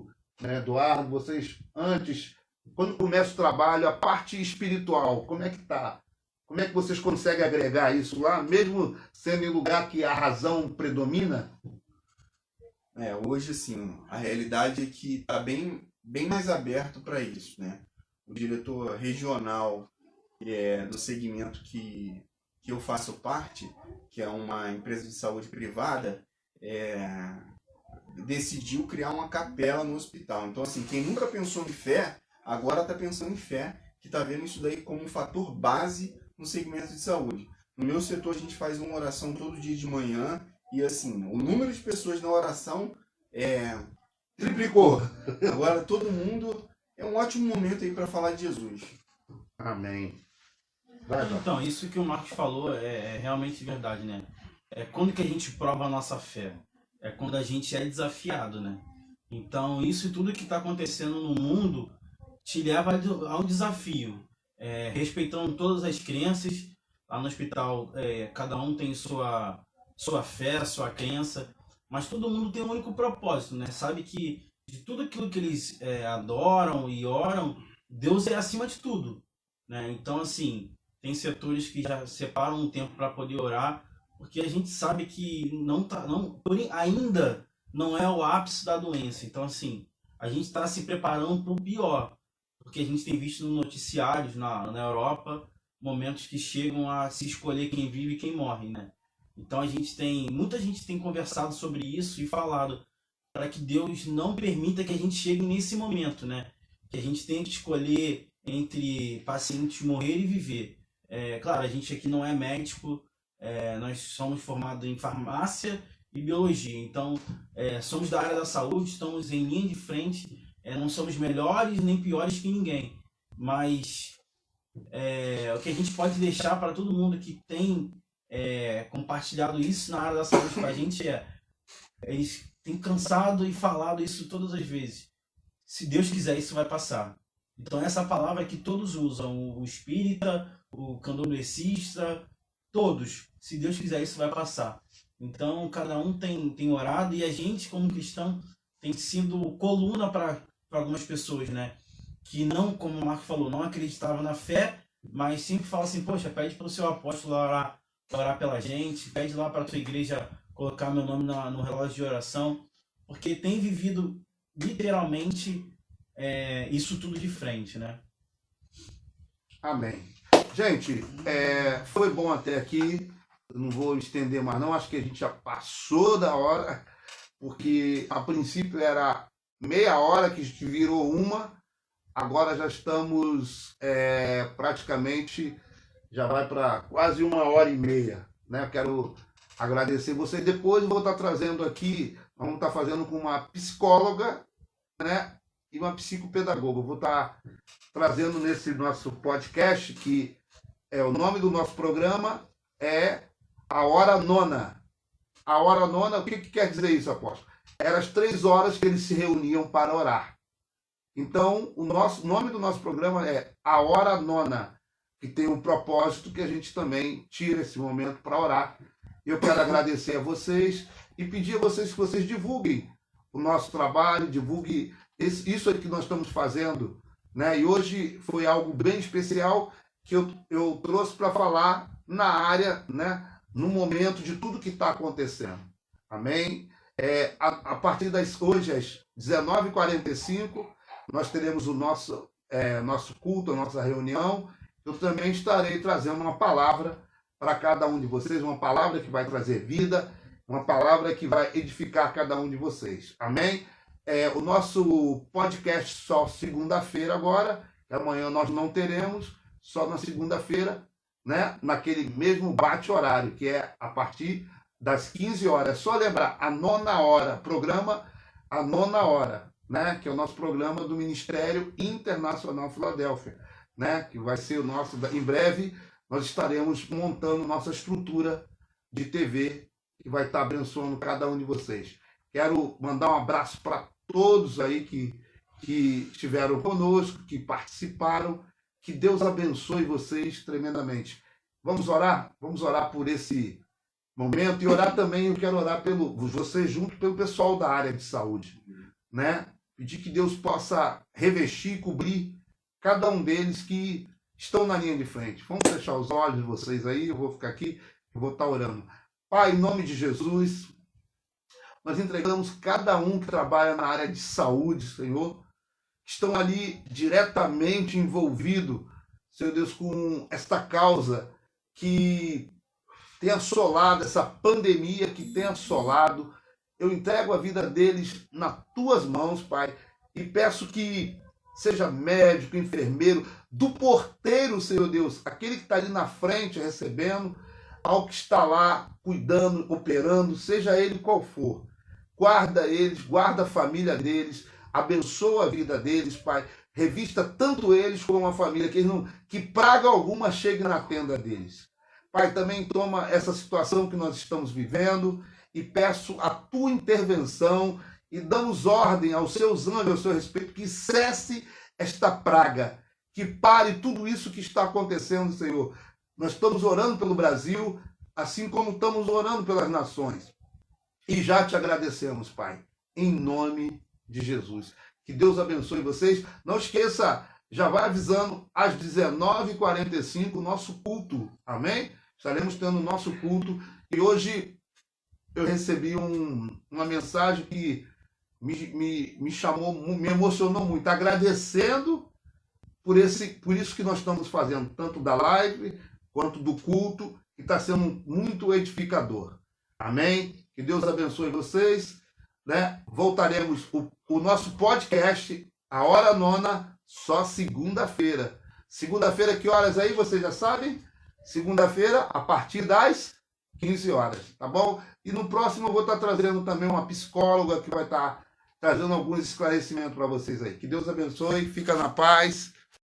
né, Eduardo, vocês antes, quando começa o trabalho, a parte espiritual, como é que tá? Como é que vocês conseguem agregar isso lá, mesmo sendo em lugar que a razão predomina? Hoje, assim, a realidade é que está bem mais aberto para isso, né? O diretor regional do segmento que eu faço parte, que é uma empresa de saúde privada, decidiu criar uma capela no hospital. Então, assim, quem nunca pensou em fé, agora está pensando em fé, que está vendo isso daí como um fator base no segmento de saúde. No meu setor, a gente faz uma oração todo dia de manhã e, assim, o número de pessoas na oração triplicou. Agora, todo mundo... É um ótimo momento aí para falar de Jesus. Amém. Então, isso que o Marcos falou é realmente verdade, né? É quando que a gente prova a nossa fé. É quando a gente é desafiado, né? Então, isso tudo que está acontecendo no mundo te leva ao desafio. Respeitando todas as crenças. Lá no hospital, cada um tem sua fé, sua crença. Mas todo mundo tem um único propósito, né? Sabe que de tudo aquilo que eles adoram e oram, Deus é acima de tudo, né? Então, assim, tem setores que já separam um tempo para poder orar, porque a gente sabe que ainda não é o ápice da doença. Então, assim, a gente está se preparando para o pior, porque a gente tem visto nos noticiários na Europa momentos que chegam a se escolher quem vive e quem morre, né? Então muita gente tem conversado sobre isso e falado para que Deus não permita que a gente chegue nesse momento, né? Que a gente tenha que escolher entre pacientes morrer e viver. Claro, a gente aqui não é médico, nós somos formados em farmácia e biologia, então somos da área da saúde, estamos em linha de frente, não somos melhores nem piores que ninguém, mas o que a gente pode deixar para todo mundo que tem compartilhado isso na área da saúde com a gente eles têm cansado e falado isso todas as vezes. Se Deus quiser, isso vai passar. Então essa palavra que todos usam, o espírita, o candomblessista, todos, se Deus quiser, isso vai passar. Então cada um tem orado e a gente, como cristão, tem sido coluna para algumas pessoas, né? Que não, como o Marco falou, não acreditavam na fé, mas sempre fala assim, poxa, pede para o seu apóstolo orar pela gente, pede lá para a tua igreja colocar meu nome no relógio de oração, porque tem vivido literalmente isso tudo de frente, né? Amém. Gente, foi bom até aqui, eu não vou estender mais não, acho que a gente já passou da hora, porque a princípio era meia hora que virou uma, agora já estamos praticamente, já vai para quase 1h30, né? Eu quero agradecer vocês. Depois eu vou estar trazendo aqui, vamos estar fazendo com uma psicóloga, né? E uma psicopedagoga. Eu vou estar trazendo nesse nosso podcast, que o nome do nosso programa é A Hora Nona. A Hora Nona, o que quer dizer isso, apóstolo? Eram as 3 horas que eles se reuniam para orar. Então, o nome do nosso programa é A Hora Nona, que tem um propósito que a gente também tira esse momento para orar. Eu quero agradecer a vocês e pedir a vocês que vocês divulguem o nosso trabalho, divulguem isso aí que nós estamos fazendo, né? E hoje foi algo bem especial que eu trouxe para falar na área, né? No momento de tudo que está acontecendo. Amém? A partir hoje, às 19h45, nós teremos o nosso culto, a nossa reunião. Eu também estarei trazendo uma palavra para cada um de vocês, uma palavra que vai trazer vida, uma palavra que vai edificar cada um de vocês. Amém? O nosso podcast só segunda-feira agora, amanhã nós não teremos, só na segunda-feira, né? Naquele mesmo bate-horário, que é a partir das 15 horas. É só lembrar, a 9ª hora, programa a 9ª hora, né? Que é o nosso programa do Ministério Internacional Filadélfia, né? Que vai ser o nosso, em breve, nós estaremos montando nossa estrutura de TV, que vai estar abençoando cada um de vocês. Quero mandar um abraço para todos aí que estiveram conosco, que participaram. Que Deus abençoe vocês tremendamente. Vamos orar? Vamos orar por esse momento. E orar também, eu quero orar vocês junto pelo pessoal da área de saúde, né? Pedir que Deus possa revestir e cobrir cada um deles que estão na linha de frente. Vamos fechar os olhos de vocês aí, eu vou ficar aqui, eu vou estar orando. Pai, em nome de Jesus, nós entregamos cada um que trabalha na área de saúde, Senhor, que estão ali diretamente envolvidos, Senhor Deus, com esta causa que tem assolado, essa pandemia que tem assolado. Eu entrego a vida deles nas tuas mãos, Pai, e peço que seja médico, enfermeiro, do porteiro, Senhor Deus, aquele que está ali na frente recebendo, ao que está lá cuidando, operando, seja ele qual for. Guarda eles, guarda a família deles, abençoa a vida deles, Pai. Revista tanto eles como a família, que praga alguma chegue na tenda deles. Pai, também toma essa situação que nós estamos vivendo e peço a tua intervenção e damos ordem aos seus anjos, ao seu respeito, que cesse esta praga, que pare tudo isso que está acontecendo, Senhor. Nós estamos orando pelo Brasil, assim como estamos orando pelas nações. E já te agradecemos, Pai, em nome de Jesus. Que Deus abençoe vocês. Não esqueça, já vai avisando, às 19h45, o nosso culto. Amém? Estaremos tendo o nosso culto. E hoje eu recebi uma mensagem que me chamou, me emocionou muito, agradecendo por isso que nós estamos fazendo, tanto da live quanto do culto, que está sendo muito edificador. Amém? Que Deus abençoe vocês. né? Voltaremos o nosso podcast, a hora nona, só segunda-feira. Segunda-feira, que horas aí? Vocês já sabem? Segunda-feira, a partir das 15 horas, tá bom? E no próximo eu vou estar trazendo também uma psicóloga que vai estar trazendo alguns esclarecimentos para vocês aí. Que Deus abençoe, fica na paz.